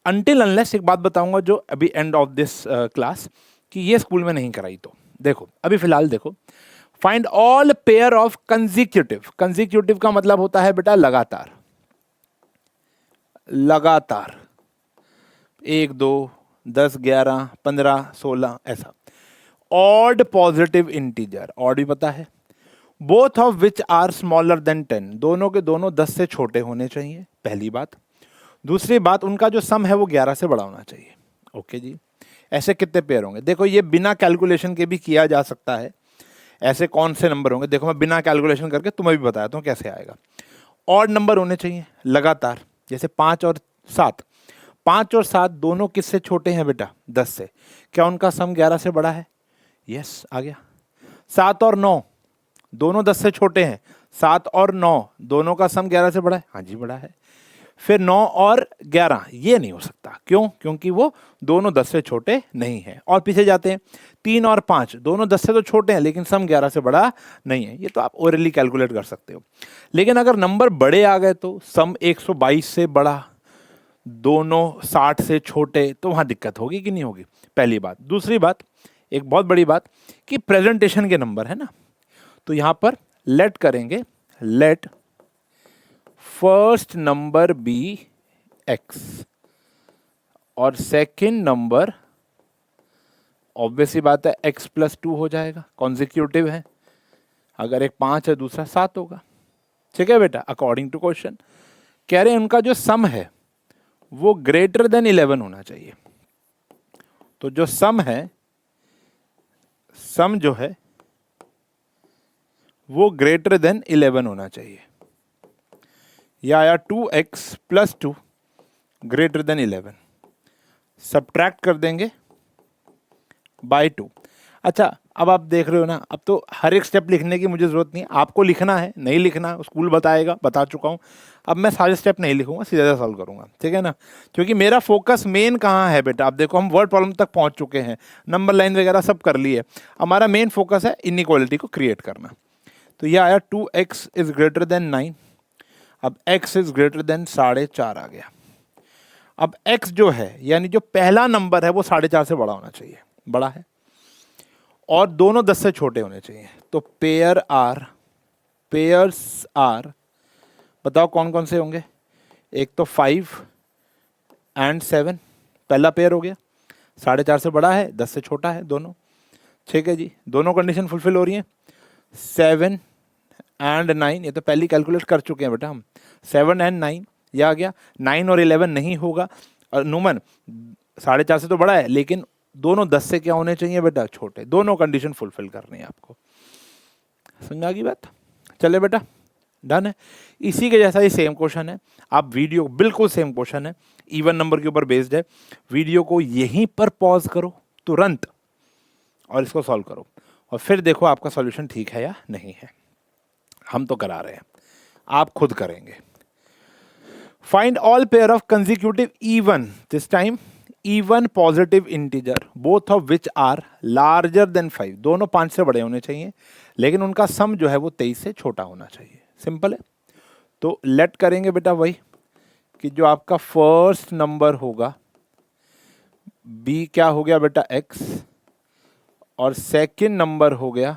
अनटिल अनलेस एक बात बताऊंगा जो अभी एंड ऑफ दिस क्लास, कि ये स्कूल में नहीं कराई। तो देखो अभी फिलहाल देखो, find all pair of consecutive. Consecutive का मतलब होता है बेटा लगातार, लगातार 1 2 10 11 15 16 ऐसा। ऑड पॉजिटिव इंटीजर, ऑड भी पता है। Both of which are smaller than 10, दोनों के दोनों 10 से छोटे होने चाहिए, पहली बात। दूसरी बात, उनका जो सम है वो 11 से बड़ा होना चाहिए। ओके जी। ऐसे कितने पेयर होंगे? देखो ये बिना कैलकुलेशन के भी किया जा सकता है। ऐसे कौन से नंबर होंगे? देखो मैं बिना कैलकुलेशन करके तुम्हें भी बताता हूँ कैसे आएगा। ऑड नंबर होने चाहिए लगातार, जैसे 5 और 7। 5 और 7 दोनों किससे छोटे हैं बेटा? 10 से। क्या उनका सम 11 से बड़ा है? यस, आ गया। 7 और 9 दोनों 10 से छोटे हैं। 7 और 9 दोनों का सम 11 से बड़ा है? हाँ जी बड़ा है। फिर 9 और 11 ये नहीं हो सकता, क्यों? क्योंकि वो दोनों 10 से छोटे नहीं है। और पीछे जाते हैं, 3 और 5 दोनों 10 से तो छोटे हैं लेकिन सम 11 से बड़ा नहीं है। ये तो आप ओरली कैलकुलेट कर सकते हो। लेकिन अगर नंबर बड़े आ गए तो सम 122 से बड़ा, दोनों 60 से छोटे, तो वहां दिक्कत होगी कि नहीं होगी? पहली बात। दूसरी बात, एक बहुत बड़ी बात, कि प्रेजेंटेशन के नंबर है ना, तो यहां पर लेट करेंगे, let first number be x और सेकेंड नंबर ऑब्वियसली बात है एक्स प्लस 2 हो जाएगा, कॉन्जिक्यूटिव है। अगर एक 5 है दूसरा 7 होगा। ठीक है बेटा, अकॉर्डिंग टू क्वेश्चन कह रहे हैं उनका जो सम है वो ग्रेटर देन 11 होना चाहिए। तो जो सम है, सम जो है वो ग्रेटर देन 11 होना चाहिए। यह आया 2x plus 2 greater than 11। Subtract कर देंगे बाय 2। अच्छा, अब आप देख रहे हो ना, अब तो हर एक स्टेप लिखने की मुझे जरूरत नहीं है। आपको लिखना है, नहीं लिखना स्कूल बताएगा, बता चुका हूँ। अब मैं सारे स्टेप नहीं लिखूंगा, सीधा सॉल्व करूंगा, ठीक है ना। क्योंकि मेरा फोकस मेन कहाँ है बेटा? आप देखो हम वर्ड प्रॉब्लम तक पहुंच चुके हैं, नंबर लाइन वगैरह सब कर लिए। हमारा मेन फोकस है इनइक्वालिटी को क्रिएट करना। तो यह आया 2x इज ग्रेटर देन 9। अब x इज ग्रेटर देन 4.5 आ गया। अब x जो है यानी जो पहला नंबर है वो 4.5 से बड़ा होना चाहिए, बड़ा है, और दोनों 10 से छोटे होने चाहिए। तो पेयर्स आर बताओ कौन कौन से होंगे? एक तो 5 एंड 7 पहला पेयर हो गया, 4.5 से बड़ा है, 10 से छोटा है दोनों। ठीक है जी, दोनों कंडीशन फुलफिल हो रही हैं। 7 एंड 9 ये तो पहली कैलकुलेट कर चुके हैं बेटा हम। 7 एंड 9 ये आ गया। 9 और 11 नहीं होगा। और नुमन 4.5 से तो बड़ा है लेकिन दोनों 10 से क्या होने चाहिए बेटा? छोटे। दोनों कंडीशन फुलफिल करनी है आपको। समझ आ गई बात? चले बेटा, डन है। इसी के जैसा ही सेम क्वेश्चन है। आप वीडियो बिल्कुल सेम क्वेश्चन है, इवन नंबर के ऊपर बेस्ड है। वीडियो को यहीं पर पॉज करो तुरंत और इसको सॉल्व करो और फिर देखो आपका सॉल्यूशन ठीक है या नहीं है। हम तो करा रहे हैं, आप खुद करेंगे। Find all pair of consecutive even, this time even positive integer, both of which are larger than 5। दोनों 5 से बड़े होने चाहिए लेकिन उनका सम जो है वो 23 से छोटा होना चाहिए। सिंपल है। तो लेट करेंगे बेटा वही कि जो आपका फर्स्ट नंबर होगा b क्या हो गया बेटा? x, और सेकेंड नंबर हो गया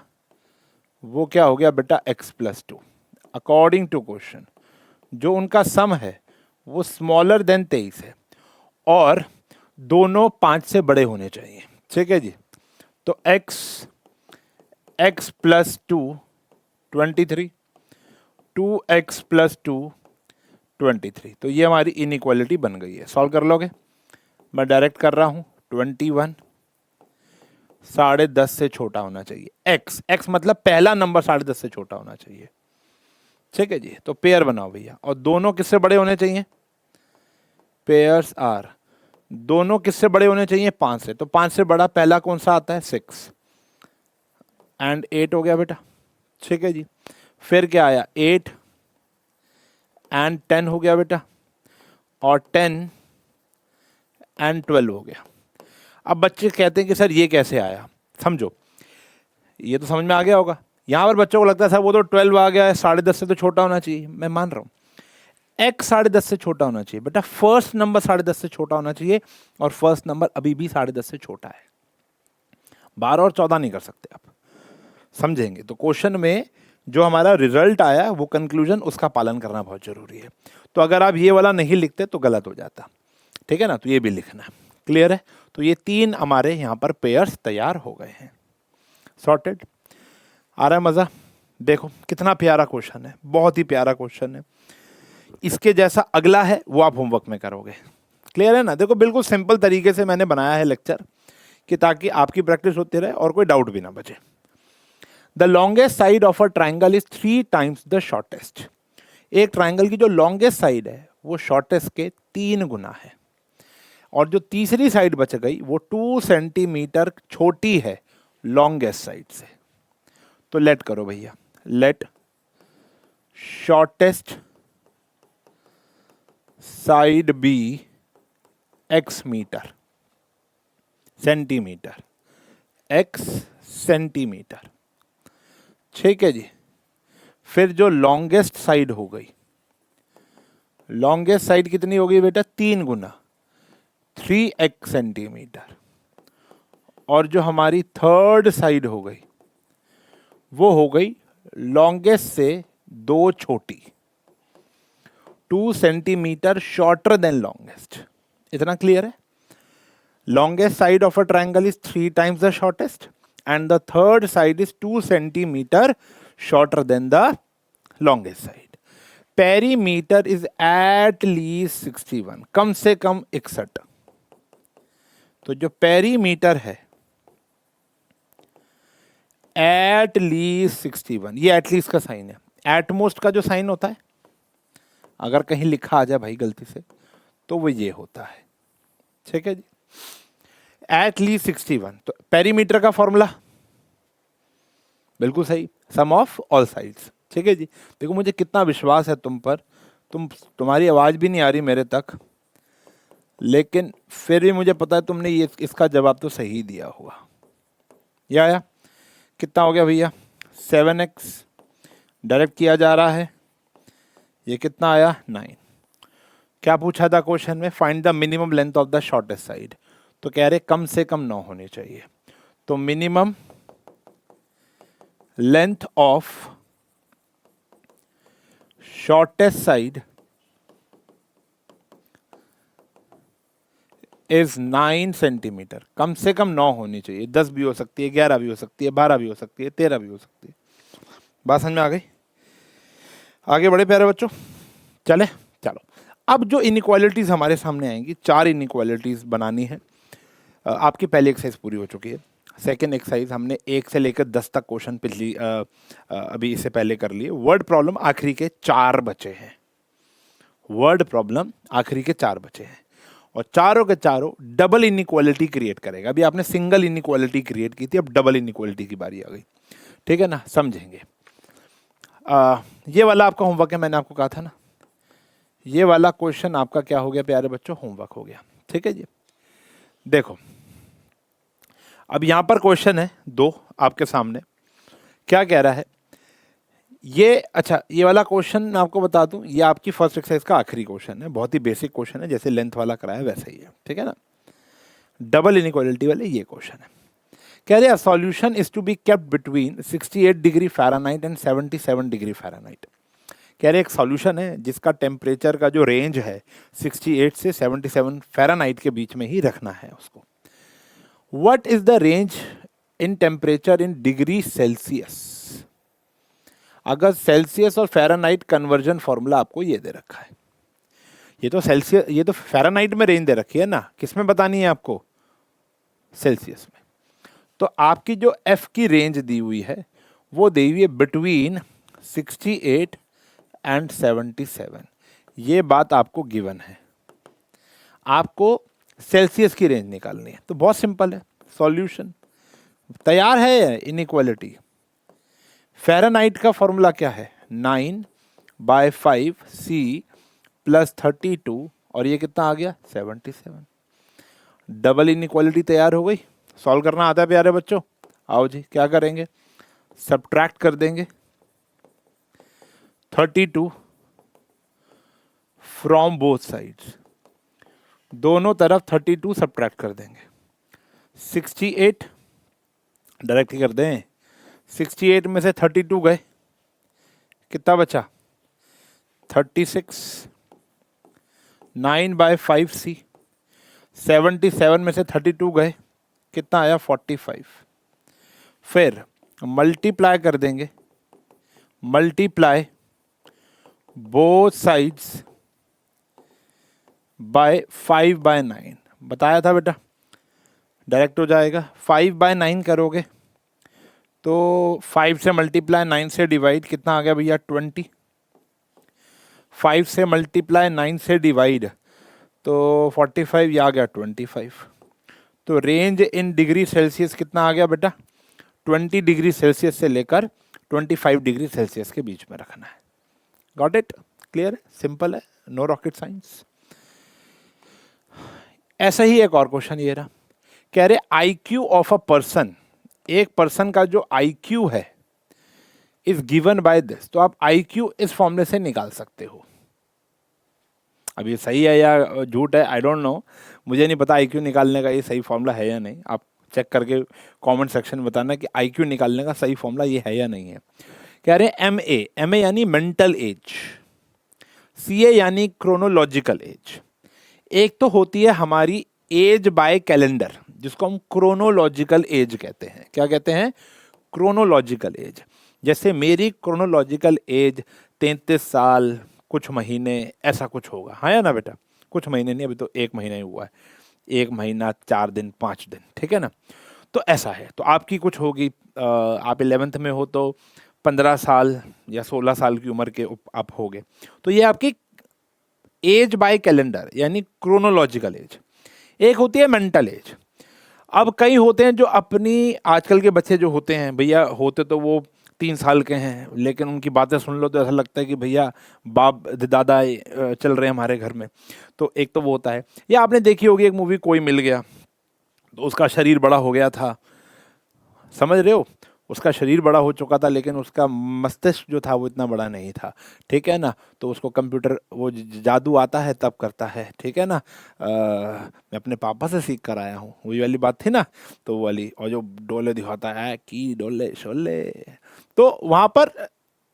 वो क्या हो गया बेटा? x plus 2। According to question जो उनका सम है वो स्मॉलर देन 23 है और दोनों 5 से बड़े होने चाहिए। ठीक है जी। तो x प्लस 2 23, 2x प्लस 2 23। तो ये हमारी इनइक्वालिटी बन गई है। सॉल्व कर लोगे? मैं डायरेक्ट कर रहा हूँ। 21 10.5 से छोटा होना चाहिए। x मतलब पहला नंबर 10.5 से छोटा होना चाहिए। ठीक है जी। तो पेयर बनाओ भैया, और दोनों किससे बड़े होने चाहिए? पेयर्स आर, दोनों किससे बड़े होने चाहिए? 5 से। तो 5 से बड़ा पहला कौन सा आता है? 6 एंड 8 हो गया बेटा। ठीक है जी। फिर क्या आया? 8 एंड 10 हो गया बेटा, और 10 एंड 12 हो गया। अब बच्चे कहते हैं कि सर ये कैसे आया, समझो ये तो समझ में आ गया होगा। यहाँ पर बच्चों को लगता है सर वो तो 12 आ गया है, 10.5 से तो छोटा होना चाहिए, मैं मान रहा हूँ। x 10.5 से छोटा होना चाहिए बेटा, फर्स्ट नंबर 10.5 से छोटा होना चाहिए, और फर्स्ट नंबर अभी भी 10.5 से छोटा है। 12 और 14 नहीं कर सकते आप, समझेंगे। तो क्वेश्चन में जो हमारा रिजल्ट आया वो कंक्लूजन, उसका पालन करना बहुत जरूरी है। तो अगर आप ये वाला नहीं लिखते तो गलत हो जाता, ठीक है ना, तो ये भी लिखना। क्लियर है? तो ये 3 हमारे यहाँ पर पेयर्स तैयार हो गए हैं। सॉर्टेड? आ रहा है मजा? देखो कितना प्यारा क्वेश्चन है, बहुत ही प्यारा क्वेश्चन है। इसके जैसा अगला है वो आप होमवर्क में करोगे। क्लियर है ना? देखो बिल्कुल सिंपल तरीके से मैंने बनाया है लेक्चर, कि ताकि आपकी प्रैक्टिस होती रहे और कोई डाउट भी ना बचे। The longest side of a triangle is 3 times the shortest. एक ट्राइंगल की जो लॉन्गेस्ट साइड है वो शॉर्टेस्ट के 3 गुना है, और जो तीसरी साइड बच गई वो 2 सेंटीमीटर छोटी है लॉन्गेस्ट साइड से। तो लेट करो भैया, let shortest side be x metre, centimetre, x centimetre, ठीक है जी। फिर जो लॉन्गेस्ट साइड हो गई, लॉन्गेस्ट साइड कितनी हो गई बेटा? 3 गुना, 3x सेंटीमीटर। और जो हमारी थर्ड साइड हो गई वो हो गई लॉन्गेस्ट से 2 छोटी, 2 सेंटीमीटर शॉर्टर देन लॉन्गेस्ट। इतना क्लियर है? Longest side of a triangle is 3 times the shortest and the third side is 2 centimeter shorter than the longest side. Perimeter is at least 61, कम से कम 61। तो जो पेरीमीटर है at least 61, ये at least का sign है। At most का जो साइन होता है, अगर कहीं लिखा आ जाए भाई गलती से, तो वो ये होता है, ठीक है जी। एट लीस्ट 61, तो पेरीमीटर का फॉर्मूला बिल्कुल सही, सम ऑफ ऑल साइड्स, ठीक है जी। देखो मुझे कितना विश्वास है तुम पर, तुम्हारी आवाज़ भी नहीं आ रही मेरे तक, लेकिन फिर भी मुझे पता है तुमने ये इसका जवाब तो सही दिया होगा। ये आया कितना हो गया भैया? 7x डायरेक्ट किया जा रहा है, ये कितना आया? 9। क्या पूछा था क्वेश्चन में? Find the minimum length of the shortest side. तो कह रहे कम से कम 9 होनी चाहिए। तो minimum length of shortest side is 9 centimetre. कम से कम 9 होनी चाहिए, 10 भी हो सकती है, 11 भी हो सकती है, 12 भी हो सकती है, 13 भी हो सकती है। बात समझ में आ गई? आगे बड़े प्यारे बच्चों, चले चलो। अब जो इनइक्वालिटीज हमारे सामने आएंगी, 4 इनइक्वालिटीज बनानी है। आपकी पहली एक्सरसाइज पूरी हो चुकी है। सेकेंड एक्सरसाइज हमने 1 से लेकर 10 तक क्वेश्चन पिछली अभी इससे पहले कर लिए। वर्ड प्रॉब्लम आखिरी के 4 बचे हैं। वर्ड प्रॉब्लम आखिरी के 4 बचे हैं, और चारों के चारों डबल इनइक्वालिटी क्रिएट करेगा। अभी आपने सिंगल इनइक्वालिटी क्रिएट की थी, अब डबल इनइक्वालिटी की बारी आ गई, ठीक है ना? समझेंगे। ये वाला आपका होमवर्क है, मैंने आपको कहा था ना, ये वाला क्वेश्चन आपका क्या हो गया प्यारे बच्चों? होमवर्क हो गया, ठीक है जी। देखो अब यहां पर क्वेश्चन है 2 आपके सामने। क्या कह रहा है ये? अच्छा, ये वाला क्वेश्चन मैं आपको बता दूं, ये आपकी फर्स्ट एक्सरसाइज का आखिरी क्वेश्चन है। बहुत ही बेसिक क्वेश्चन है, जैसे लेंथ वाला कराया वैसा ही है, ठीक है ना? डबल इनइक्वालिटी वाले ये क्वेश्चन है। कह रहे solution is to be kept between 68 degree Fahrenheit and 77 degree Fahrenheit. कह रहे एक सॉल्यूशन है जिसका टेम्परेचर का जो रेंज है 68 से 77 फ़ारेनहाइट के बीच में ही रखना है उसको। What is the range in temperature in degree Celsius? अगर सेल्सियस और फ़ारेनहाइट कन्वर्जन फॉर्मूला आपको ये दे रखा है, ये तो सेल्सियस, ये तो फ़ारेनहाइट में रेंज दे रखी है ना, किसमें बतानी है आपको? सेल्सियस में। तो आपकी जो एफ की रेंज दी हुई है वो दी हुई है बिटवीन 68 एंड 77। ये बात आपको गिवन है, आपको सेल्सियस की रेंज निकालनी है। तो बहुत सिंपल है, सॉल्यूशन तैयार है। इनइक्वालिटी फ़ारेनहाइट का फॉर्मूला क्या है? 9/5 C + 32, और ये कितना आ गया? 77। डबल इनइक्वालिटी तैयार हो गई। सॉल्व करना आता है प्यारे बच्चों? आओ जी, क्या करेंगे, सब्ट्रैक्ट कर देंगे 32 फ्रॉम बोथ साइड्स, दोनों तरफ 32 सब्ट्रैक्ट कर देंगे। 68 डायरेक्ट ही कर दें, 68 में से 32 गए, कितना बचा 36, 9/5c, 77 में से 32 गए, कितना आया 45। फिर मल्टीप्लाई कर देंगे, मल्टीप्लाई बोथ साइड्स बाय 5/9, बताया था बेटा डायरेक्ट हो जाएगा। 5/9 करोगे तो 5 से मल्टीप्लाई 9 से डिवाइड, कितना आ गया भैया 20। 5 से मल्टीप्लाई 9 से डिवाइड तो 45, ये आ गया 25। तो रेंज इन डिग्री सेल्सियस कितना आ गया बेटा, 20 डिग्री सेल्सियस से लेकर 25 डिग्री सेल्सियस के बीच में रखना है। Got it? क्लियर है, सिंपल है, नो रॉकेट साइंस। ऐसा ही एक और क्वेश्चन ये रहा, कह रहे IQ ऑफ अ पर्सन, एक पर्सन का जो IQ है इज गिवन बाय दिस। तो आप IQ इस फॉर्मूले से निकाल सकते हो। अब ये सही है या झूठ है आई डोंट नो, मुझे नहीं पता IQ निकालने का ये सही फॉर्मूला है या नहीं। आप चेक करके कमेंट सेक्शन में बताना कि IQ निकालने का सही फॉर्मूला ये है या नहीं है। कह रहे हैं MA यानी मेंटल एज, CA यानी क्रोनोलॉजिकल एज। एक तो होती है हमारी एज बाय कैलेंडर, जिसको हम क्रोनोलॉजिकल एज कहते हैं। क्या कहते हैं? Chronological age. जैसे मेरी क्रोनोलॉजिकल एज 33 साल कुछ महीने ऐसा कुछ होगा, हाँ या ना बेटा? कुछ महीने नहीं, अभी तो 1 महीना ही हुआ है, 1 महीना 4 दिन 5 दिन, ठीक है ना? तो ऐसा है। तो आपकी कुछ होगी, आप 11th में हो तो 15 साल या 16 साल की उम्र के आप होगे। तो ये आपकी एज बाय कैलेंडर यानी क्रोनोलॉजिकल एज। एक होती है मेंटल एज। अब कई होते हैं जो अपनी, आजकल के बच्चे जो होते हैं भैया, होते तो वो 3 साल के हैं, लेकिन उनकी बातें सुन लो तो ऐसा लगता है कि भैया बाप दादा चल रहे हैं हमारे घर में। तो एक तो वो होता है। या आपने देखी होगी एक मूवी कोई मिल गया, तो उसका शरीर बड़ा हो गया था, समझ रहे हो? उसका शरीर बड़ा हो चुका था लेकिन उसका मस्तिष्क जो था वो इतना बड़ा नहीं था, ठीक है ना? तो उसको कंप्यूटर वो जादू आता है तब करता है, ठीक है ना? मैं अपने पापा से सीख कर आया हूँ, वही वाली बात थी ना, तो वो वाली। और जो डोले दिखाता है कि डोले शोले, तो वहाँ पर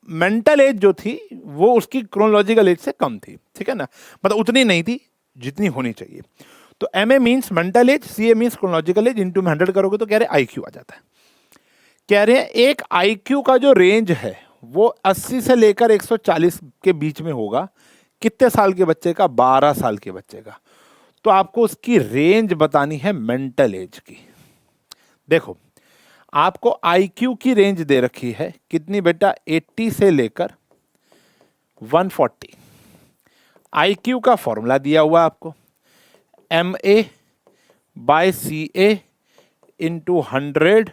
मेंटल एज जो थी वो उसकी क्रोनोलॉजिकल एज से कम थी, ठीक है ना? मतलब उतनी नहीं थी जितनी होनी चाहिए। तो MA means mental as, CA means chronological age, into में 100 करोगे तो कह रहे IQ आ जाता है। कह रहे हैं एक IQ का जो रेंज है वो 80 से लेकर 140 के बीच में होगा। कितने साल के बच्चे का? 12 साल के बच्चे का। तो आपको उसकी रेंज बतानी है मेंटल एज की। देखो, आपको IQ की रेंज दे रखी है कितनी बेटा? 80 से लेकर 140। IQ का फॉर्मूला दिया हुआ आपको, MA/CA इंटू 100,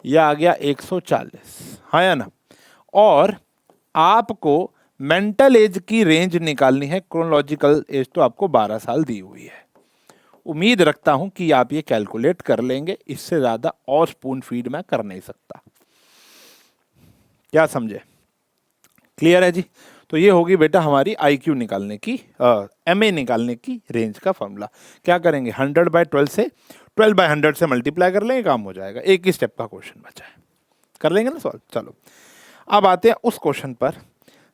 यह आ गया 140, हाँ या ना? और आपको मेंटल एज की रेंज निकालनी है, क्रोनोलॉजिकल एज तो आपको 12 साल दी हुई है। उम्मीद रखता हूं कि आप ये कैलकुलेट कर लेंगे, इससे ज्यादा और स्पून फीड मैं कर नहीं सकता। क्या समझे? क्लियर है जी? तो ये होगी बेटा हमारी IQ निकालने की, MA निकालने की रेंज का फॉर्मूला। क्या करेंगे? 100/12 से 12/100 से मल्टीप्लाई कर लेंगे, काम हो जाएगा। एक ही स्टेप का क्वेश्चन बचा है, कर लेंगे ना सॉल्व। चलो अब आते हैं उस क्वेश्चन पर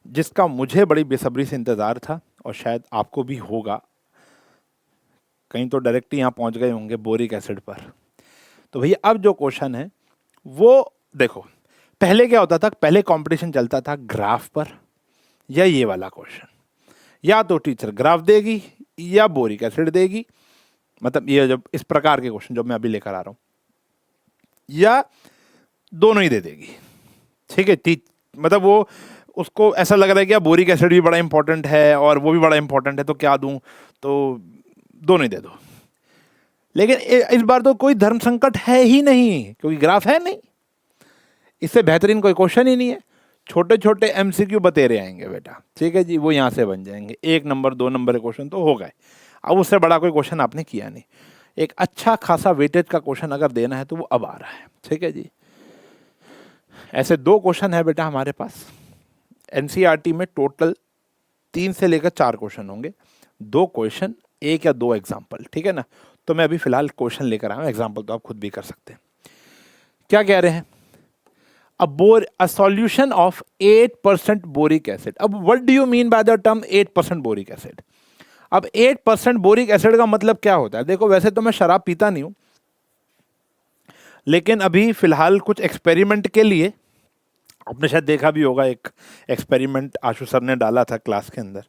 जिसका मुझे बड़ी बेसब्री से इंतजार था और शायद आपको भी होगा। कहीं तो डायरेक्ट यहाँ पहुँच गए होंगे बोरिक एसिड पर। तो भैया अब जो क्वेश्चन है वो देखो, पहले क्या होता था? पहले कंपटीशन चलता था ग्राफ पर, या ये वाला क्वेश्चन, या तो टीचर ग्राफ देगी या बोरिक एसिड देगी, मतलब ये जब इस प्रकार के क्वेश्चन जो मैं अभी लेकर आ रहा हूं, या दोनों ही दे देगी, ठीक है? मतलब वो उसको ऐसा लग रहा है कि यार बोरिक एसिड भी बड़ा इंपॉर्टेंट है और वो भी बड़ा इंपॉर्टेंट है, तो क्या दूं? तो दोनों ही दे दो। लेकिन इस बार तो कोई धर्म संकट है ही नहीं, क्योंकि ग्राफ है नहीं। इससे बेहतरीन कोई क्वेश्चन ही नहीं है। छोटे छोटे MCQ बतेरे आएंगे बेटा, ठीक है जी, वो यहाँ से बन जाएंगे। 1 नंबर 2 नंबर के क्वेश्चन तो हो गए। अब उससे बड़ा कोई क्वेश्चन आपने किया नहीं। एक अच्छा खासा वेटेज का क्वेश्चन अगर देना है तो वो अब आ रहा है। ठीक है जी, ऐसे 2 क्वेश्चन है बेटा हमारे पास। एनसीईआरटी में टोटल 3 से लेकर 4 क्वेश्चन होंगे, 2 क्वेश्चन, 1 या 2 एग्जाम्पल। ठीक है ना, तो मैं अभी फिलहाल क्वेश्चन लेकर आया हूँ, एग्जाम्पल तो आप खुद भी कर सकते हैं। क्या कह रहे हैं, a solution of 8% boric acid। अब what do you mean by the term 8% boric acid? अब 8% बोरिक एसिड का मतलब क्या होता है? देखो वैसे तो मैं शराब पीता नहीं हूं, लेकिन अभी फिलहाल कुछ एक्सपेरिमेंट के लिए, आपने शायद देखा भी होगा, एक एक्सपेरिमेंट आशु सर ने डाला था क्लास के अंदर,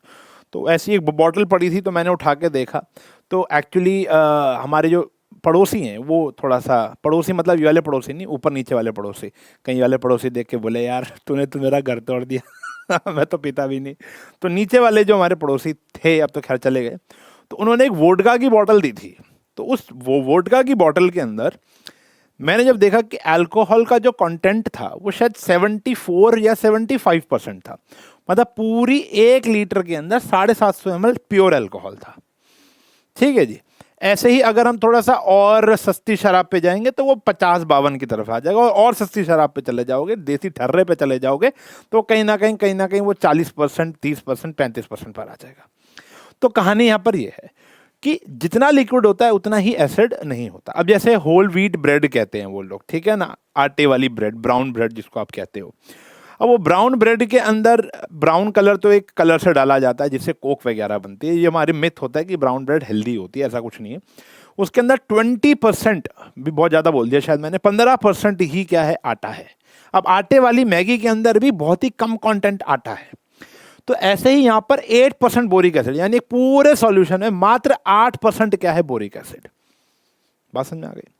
तो ऐसी एक बॉटल पड़ी थी तो मैंने उठा के देखा, तो एक्चुअली हमारे जो पड़ोसी हैं वो थोड़ा सा, पड़ोसी मतलब ये वाले पड़ोसी नहीं, ऊपर नीचे वाले पड़ोसी, कहीं वाले पड़ोसी देख के बोले यार तूने तो मेरा घर तोड़ दिया मैं तो पीता भी नहीं। तो नीचे वाले जो हमारे पड़ोसी थे, अब तो खैर चले गए, तो उन्होंने एक वोडका की बॉटल दी थी। तो उस वो वोडका की बॉटल के अंदर मैंने जब देखा कि अल्कोहल का जो कंटेंट था वो शायद 74 या 75% था, मतलब पूरी 1 लीटर के अंदर 750 ml प्योर अल्कोहल था। ठीक है जी, ऐसे ही अगर हम थोड़ा सा और सस्ती शराब पे जाएंगे तो वो 50-52 की तरफ आ जाएगा, और सस्ती शराब पे चले जाओगे, देसी ठर्रे पे चले जाओगे तो कहीं ना कहीं वो 40%, 30%, 35% पर आ जाएगा। तो कहानी यहाँ पर ये है कि जितना लिक्विड होता है उतना ही एसिड नहीं होता। अब जैसे होल व्हीट ब्रेड कहते हैं वो लोग, ठीक है ना, आटे वाली ब्रेड, ब्राउन ब्रेड जिसको आप कहते हो, अब वो ब्राउन ब्रेड के अंदर ब्राउन कलर तो एक कलर से डाला जाता है जिससे कोक वगैरह बनती है। ये हमारे मिथ होता है कि ब्राउन ब्रेड हेल्दी होती है, ऐसा कुछ नहीं है। उसके अंदर 20% भी बहुत ज़्यादा बोल दिया शायद मैंने, 15% ही क्या है, आटा है। अब आटे वाली मैगी के अंदर भी बहुत ही कम कंटेंट आटा है। तो ऐसे ही यहाँ पर 8% बोरिक एसिड, यानी पूरे सॉल्यूशन में मात्र 8% क्या है, बोरिक एसिड। बात समझ में आ गई?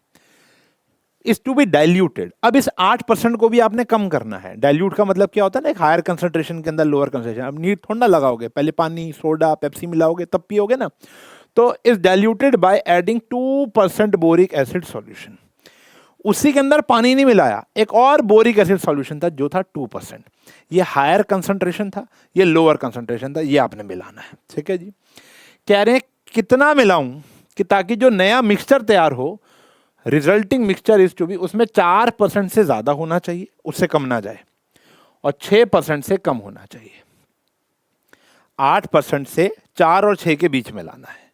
Is to be diluted. अब इस 8% को भी आपने कम करना है। डाइल्यूट का मतलब क्या होता है ना, एक हायर कंसंट्रेशन के अंदर लोअर कंसंट्रेशन। अब नीट थोड़ा ना लगाओगे, पहले पानी, सोडा, पेप्सी मिलाओगे तब पियोगे ना। तो is diluted by adding 2% boric acid solution. उसी के अंदर पानी नहीं मिलाया, एक और बोरिक एसिड सॉल्यूशन था जो था 2%। ये हायर कंसंट्रेशन था, ये लोअर कंसंट्रेशन था, ये आपने मिलाना है। ठीक है जी, कह रहे हैं कितना मिलाऊं कि ताकि जो नया मिक्सचर तैयार हो, resulting mixture is to be, उसमें 4% से ज्यादा होना चाहिए, उससे कम ना जाए, और 6% से कम होना चाहिए। 8% से 4 और 6 के बीच में लाना है।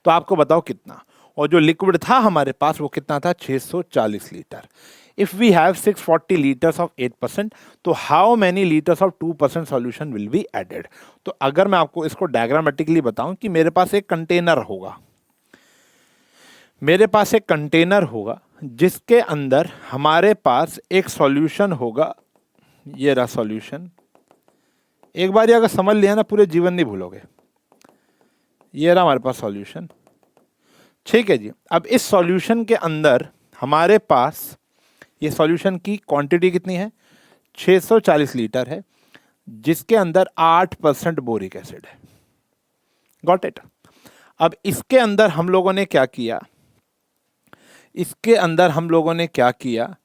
तो आपको बताओ कितना, और जो लिक्विड था हमारे पास वो कितना था, 640 litre. If we have 640 litres of 8%, तो how many litres of 2% solution will be added. तो अगर मैं आपको इसको डायग्रामेटिकली बताऊं कि मेरे पास एक कंटेनर होगा, मेरे पास एक कंटेनर होगा जिसके अंदर हमारे पास एक सॉल्यूशन होगा, ये रहा सॉल्यूशन। एक बार ये अगर समझ लिया ना, पूरे जीवन नहीं भूलोगे। ये रहा हमारे पास सॉल्यूशन। ठीक है जी, अब इस सॉल्यूशन के अंदर हमारे पास ये सॉल्यूशन की क्वांटिटी कितनी है, 640 लीटर है, जिसके अंदर 8% बोरिक एसिड है। Got it? अब इसके अंदर हम लोगों ने क्या किया, इसके अंदर हम लोगों ने क्या किया,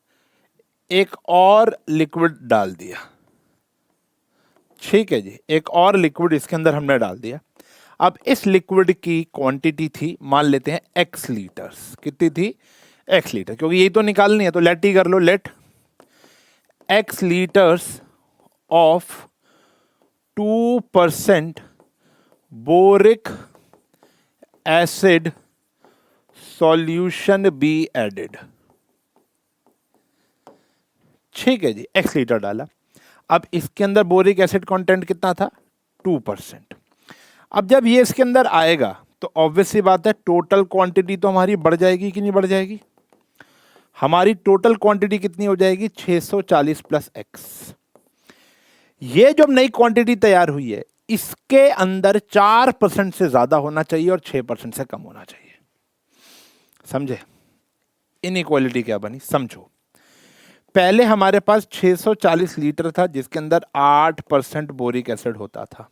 एक और लिक्विड डाल दिया। ठीक है जी, एक और लिक्विड इसके अंदर हमने डाल दिया। अब इस लिक्विड की क्वांटिटी थी, मान लेते हैं x लीटर्स। कितनी थी, x लीटर, क्योंकि यही तो निकालनी है, तो लेट ही कर लो, let x litres of 2% boric acid solution be added. ठीक है जी, x लीटर डाला। अब इसके अंदर बोरिक एसिड कंटेंट कितना था, 2%। अब जब ये इसके अंदर आएगा तो ऑब्वियस सी बात है, टोटल क्वांटिटी तो हमारी बढ़ जाएगी कि नहीं बढ़ जाएगी। हमारी टोटल क्वांटिटी कितनी हो जाएगी, 640 प्लस x। ये जो नई क्वांटिटी तैयार हुई है, इसके अंदर 4% से ज्यादा होना चाहिए और 6% से कम होना चाहिए। समझे इनइक्वालिटी क्या बनी, समझो। पहले हमारे पास 640 लीटर था जिसके अंदर 8% बोरिक एसिड होता था।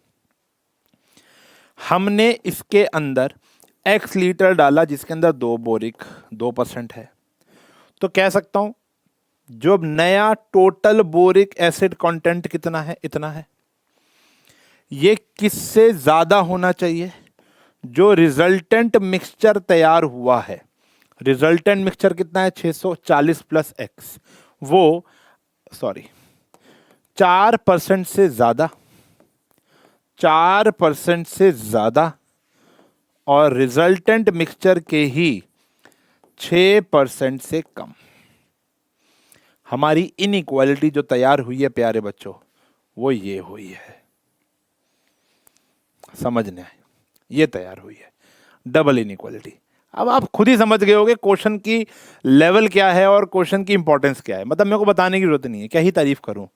हमने इसके अंदर x लीटर डाला जिसके अंदर 2% है। तो कह सकता हूं जो नया टोटल बोरिक एसिड कंटेंट कितना है, इतना है। ये किससे ज्यादा होना चाहिए, जो रिजल्टेंट मिक्सचर तैयार हुआ है रिजल्टेंट मिक्सचर कितना है 640 प्लस एक्स, वो सॉरी 4% से ज्यादा, 4% से ज्यादा और रिजल्टेंट मिक्सचर के ही 6% से कम। हमारी इनइक्वालिटी जो तैयार हुई है प्यारे बच्चों, वो ये हुई है, समझने आए, ये तैयार हुई है डबल इनइक्वालिटी। अब आप खुद ही समझ गए होगे क्वेश्चन की लेवल क्या है और क्वेश्चन की इंपॉर्टेंस क्या है। मतलब मेरे को बताने की जरूरत नहीं है, क्या ही तारीफ करूं,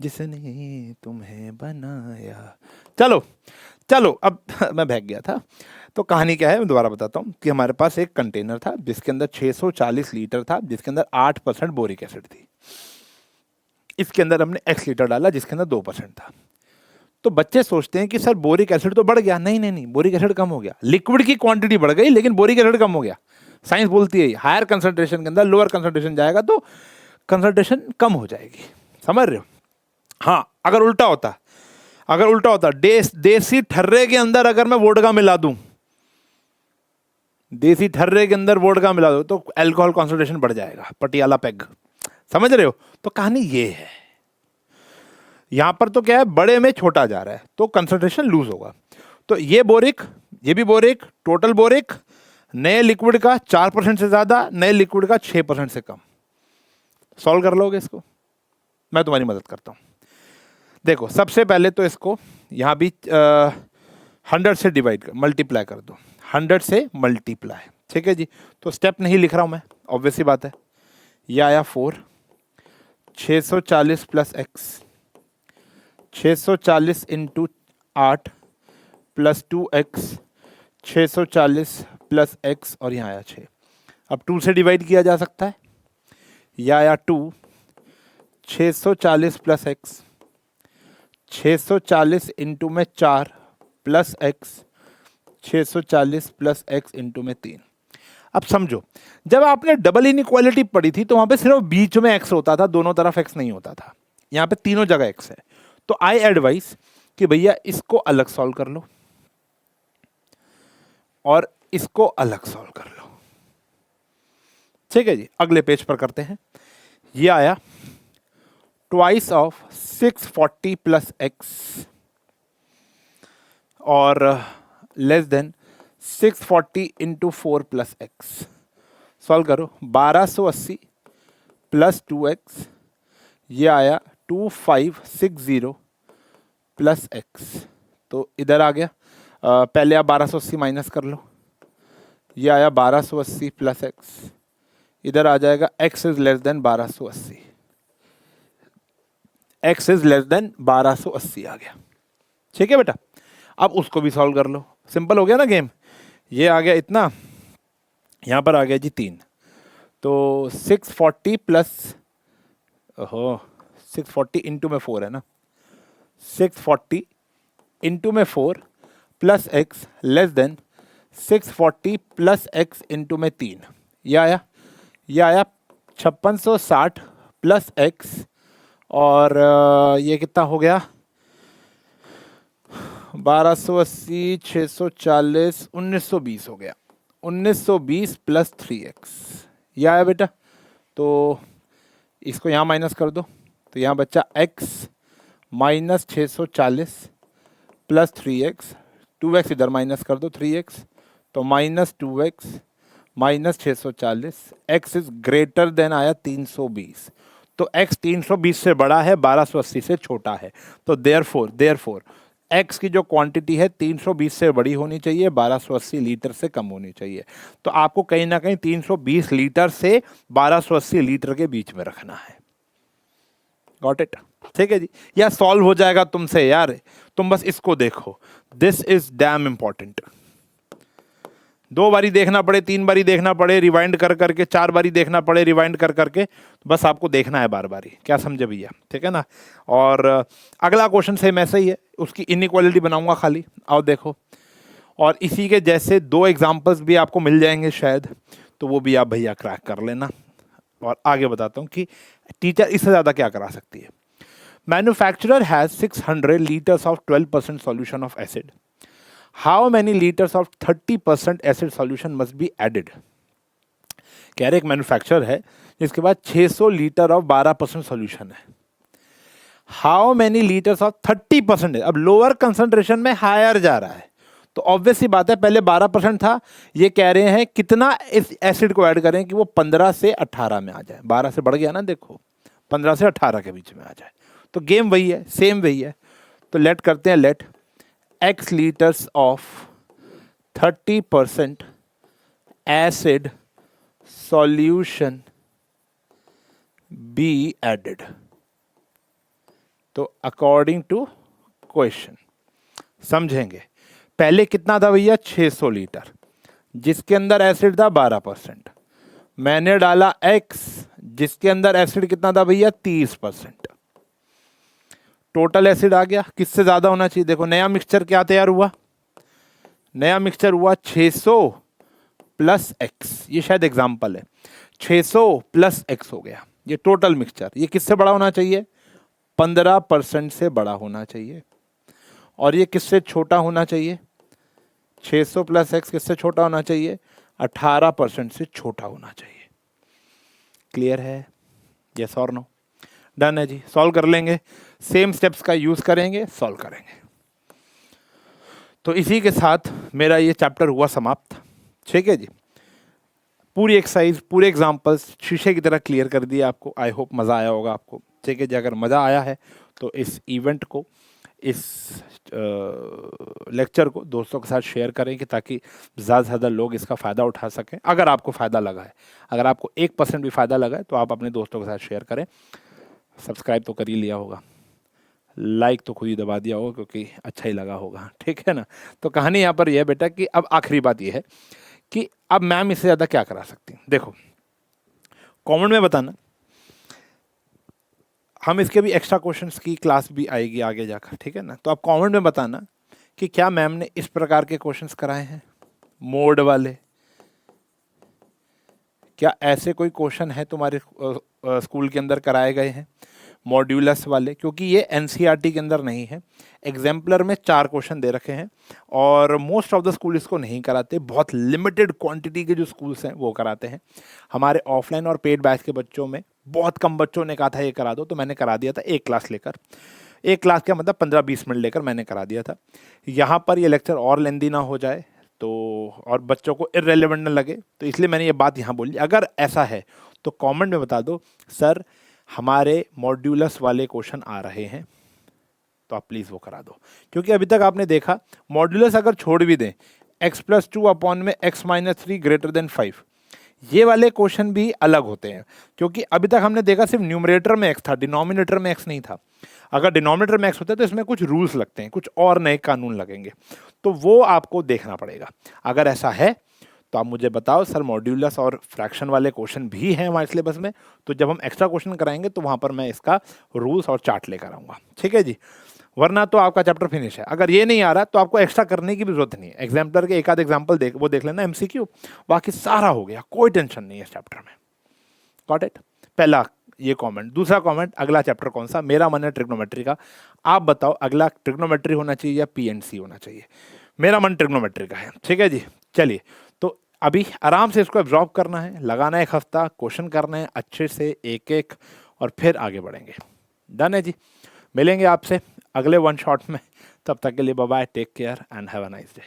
जिसने तुम्हें बनाया। चलो चलो अब मैं भाग गया था। तो कहानी क्या है मैं दोबारा बताता हूँ कि हमारे पास एक कंटेनर था जिसके अंदर 640 लीटर था, जिसके अंदर 8% बोरिक एसिड थी। इसके अंदर हमने x लीटर डाला जिसके अंदर 2% था। तो बच्चे सोचते हैं कि सर बोरिक एसिड तो बढ़ गया, नहीं नहीं नहीं, बोरिक एसिड कम हो गया। लिक्विड की क्वांटिटी बढ़ गई लेकिन बोरिक एसिड कम हो गया। साइंस बोलती है हायर कंसंट्रेशन के अंदर लोअर कंसंट्रेशन जाएगा तो कंसंट्रेशन कम हो जाएगी, समझ रहे हो। हाँ अगर उल्टा होता, अगर उल्टा होता देसी ठर्रे के अंदर अगर मैं वोडका मिला दूं, देसी ठर्रे के अंदर वोडका मिला दूं तो अल्कोहल कंसंट्रेशन बढ़ जाएगा, पटियाला पेग, समझ रहे हो। तो कहानी ये है, यहां पर तो क्या है बड़े में छोटा जा रहा है तो कंसंट्रेशन लूज होगा। तो ये बोरिक, ये भी बोरिक, टोटल बोरिक नए लिक्विड का 4% से ज्यादा, नए लिक्विड का 6% से कम। सॉल्व कर लोगे इसको, मैं तुम्हारी मदद करता हूं। देखो सबसे पहले तो इसको यहां भी 100 से डिवाइड कर, मल्टीप्लाई कर दो, 100 से मल्टीप्लाई, ठीक है जी। तो स्टेप नहीं लिख रहा हूं मैं, ऑब्वियस सी बात है। यह आया 4, 640 plus x, 640 into 8 plus 2x, 640 plus x और यहाँ आया 6। अब 2 से डिवाइड किया जा सकता है, यह आया 2, 640 प्लस x, 640 इंटू में 4 plus x, 640 plus x into में 3। अब समझो जब आपने डबल इनइक्वालिटी पढ़ी थी तो वहां पे सिर्फ बीच में x होता था, दोनों तरफ x नहीं होता था। यहाँ पे तीनों जगह x है। तो आई एडवाइस कि भैया इसको अलग सॉल्व कर लो और इसको अलग सॉल्व कर लो, ठीक है जी। अगले पेज पर करते हैं। ये आया ट्वाइस ऑफ 640 प्लस एक्स और less than 640 into 4 plus x. Solve करो, 1280 प्लस 2x, ये आया 2560 प्लस एक्स। तो इधर आ गया, पहले आप 1280 माइनस कर लो, ये आया 1280 प्लस एक्स, इधर आ जाएगा x is less then 1280, x is less then 1280 आ गया, ठीक है बेटा। अब उसको भी सॉल्व कर लो, सिंपल हो गया ना गेम। ये आ गया इतना, यहाँ पर आ गया जी 3, तो 640 प्लस, ओहो 640 इंटू में 4 है ना, 640 इंटू में 4 plus x less than 640 plus x into में 3। यह आया 5660 प्लस एक्स और ये कितना हो गया 1280, 640, 1920 हो गया, 1920 प्लस 3x। यह आया बेटा, तो इसको यहाँ माइनस कर दो, तो यहाँ बच्चा x minus 640 plus 3x, 2x इधर माइनस कर दो 3x, तो minus 2x minus 640, x is greater then आया 320, तो x 320 से बड़ा है, 1280 से छोटा है। तो देयरफॉर x की जो क्वांटिटी है 320 से बड़ी होनी चाहिए, 1280 लीटर से कम होनी चाहिए। तो आपको कहीं ना कहीं 320 लीटर से 1280 लीटर के बीच में रखना है। गॉट इट, ठीक है जी। यह सॉल्व हो जाएगा तुमसे यार, तुम बस इसको देखो, दिस इज डैम इंपॉर्टेंट। 2 बारी देखना पड़े, 3 बारी देखना पड़े, रिवाइंड कर करके 4 बारी देखना पड़े, रिवाइंड कर करके, बस आपको देखना है बार बारी। क्या समझे भैया, ठीक है ना। और अगला क्वेश्चन सेम ऐसा ही है, उसकी इनइक्वालिटी बनाऊंगा खाली, आओ देखो। और इसी के जैसे 2 एग्जाम्पल्स भी आपको मिल जाएंगे शायद, तो वो भी आप भैया क्रैक कर लेना। और आगे बताता हूँ कि टीचर इससे ज़्यादा क्या करा सकती है। Manufacturer has 600 litres of 12% solution of acid. How many liters of 30% acid solution must be added कह रहे एक मैन्युफैक्चरर है जिसके पास 600 लीटर ऑफ 12% सॉल्यूशन है, हाउ मैनी लीटर्स ऑफ 30% है। अब लोअर कंसंट्रेशन में हायर जा रहा है, तो ऑब्वियस सी बात है पहले 12% था, ये कह रहे हैं कितना इस एसिड को ऐड करें कि वो 15 से 18 में आ जाए। 12 से बढ़ गया ना, देखो 15 से 18 के बीच में आ जाए। तो गेम वही है, सेम वही है। तो लेट करते हैं, let x litres of 30% acid solution be added. तो अकॉर्डिंग टू क्वेश्चन समझेंगे, पहले कितना था भैया 600 लीटर जिसके अंदर एसिड था 12%, मैंने डाला x जिसके अंदर एसिड कितना था भैया 30%, टोटल एसिड आ गया। किससे ज्यादा होना चाहिए? देखो नया मिक्सचर क्या तैयार हुआ, नया मिक्सचर हुआ 600 प्लस x, ये शायद एग्जाम्पल है, 600 प्लस x हो गया ये टोटल मिक्सचर। ये किससे बड़ा होना चाहिए? 15% से बड़ा होना चाहिए। और ये किससे छोटा होना चाहिए? 600 प्लस x किससे छोटा होना चाहिए? 18% से छोटा होना चाहिए। क्लियर है? यस और नो? डन है जी, सॉल्व कर लेंगे, सेम स्टेप्स का यूज करेंगे, सॉल्व करेंगे। तो इसी के साथ मेरा ये चैप्टर हुआ समाप्त। ठीक है जी, पूरी एक्सरसाइज पूरे एग्जाम्पल्स शीशे की तरह क्लियर कर दिए आपको। आई होप मज़ा आया होगा आपको। ठीक है जी, अगर मज़ा आया है तो इस इवेंट को, इस लेक्चर को दोस्तों के साथ शेयर करें कि ताकि ज़्यादा से ज़्यादा लोग इसका फ़ायदा उठा सकें। अगर आपको फ़ायदा लगा है, अगर आपको 1% भी फ़ायदा लगा है तो आप अपने दोस्तों के साथ शेयर करें। सब्सक्राइब तो कर ही लिया होगा, लाइक तो खुद ही दबा दिया होगा क्योंकि अच्छा ही लगा होगा। ठीक है ना? तो कहानी यहाँ पर यह बेटा कि अब आखिरी बात यह है कि अब मैम इससे ज़्यादा क्या करा सकती हैं। देखो कमेंट में बताना, हम इसके भी एक्स्ट्रा क्वेश्चंस की क्लास भी आएगी आगे जाकर। ठीक है ना? तो आप कमेंट में बताना कि क्या मैम ने इस प्रकार के क्वेश्चंस कराए हैं मोड वाले, क्या ऐसे कोई क्वेश्चन है तुम्हारे स्कूल के अंदर कराए गए हैं मॉड्यूलस वाले, क्योंकि ये एनसीईआरटी के अंदर नहीं है। एग्जाम्पलर में 4 क्वेश्चन दे रखे हैं और मोस्ट ऑफ द स्कूल इसको नहीं कराते, बहुत लिमिटेड क्वांटिटी के जो स्कूल्स हैं वो कराते हैं। हमारे ऑफलाइन और पेड बैच के बच्चों में बहुत कम बच्चों ने कहा था ये करा दो, तो मैंने करा दिया था एक क्लास लेकर। एक क्लास का मतलब 15-20 मिनट लेकर मैंने करा दिया था। यहाँ पर ये लेक्चर और लेंदी ना हो जाए तो और बच्चों को इररेलेवेंट न लगे, तो इसलिए मैंने ये बात यहाँ बोली। अगर ऐसा है तो कमेंट में बता दो सर हमारे मॉड्यूलस वाले क्वेश्चन आ रहे हैं, तो आप प्लीज़ वो करा दो। क्योंकि अभी तक आपने देखा मॉड्यूलस अगर छोड़ भी दें x+2 अपॉन में x-3 ग्रेटर देन 5, ये वाले क्वेश्चन भी अलग होते हैं। क्योंकि अभी तक हमने देखा सिर्फ न्यूमरेटर में x था, डिनोमिनेटर में x नहीं था। अगर डिनोमिनेटर में x होता है तो इसमें कुछ रूल्स लगते हैं, कुछ और नए कानून लगेंगे, तो वो आपको देखना पड़ेगा। अगर ऐसा है तो आप मुझे बताओ सर मॉड्यूलस और फ्रैक्शन वाले क्वेश्चन भी हैं हमारे सिलेबस में, तो जब हम एक्स्ट्रा क्वेश्चन कराएंगे तो वहाँ पर मैं इसका रूल्स और चार्ट लेकर आऊँगा। ठीक है जी, वरना तो आपका चैप्टर फिनिश है। अगर ये नहीं आ रहा तो आपको एक्स्ट्रा करने की भी जरूरत नहीं है। एग्जाम्पलर के एक आध एग्जाम्पल देख लेना MCQ, बाकी सारा हो गया, कोई टेंशन नहीं है इस चैप्टर में। Got it? पहला ये कमेंट। दूसरा कमेंट, अगला चैप्टर कौन सा? मेरा मन है ट्रिग्नोमेट्री का। आप बताओ अगला ट्रिग्नोमेट्री होना चाहिए या PNC होना चाहिए? मेरा मन ट्रिग्नोमेट्री का है। ठीक है जी, चलिए तो अभी आराम से इसको एब्जॉर्ब करना है, लगाना है 1 हफ्ता, क्वेश्चन करना है अच्छे से एक एक, और फिर आगे बढ़ेंगे। डन है जी, मिलेंगे आपसे अगले वन शॉट में। तब तक के लिए bye bye, take care and have a nice day.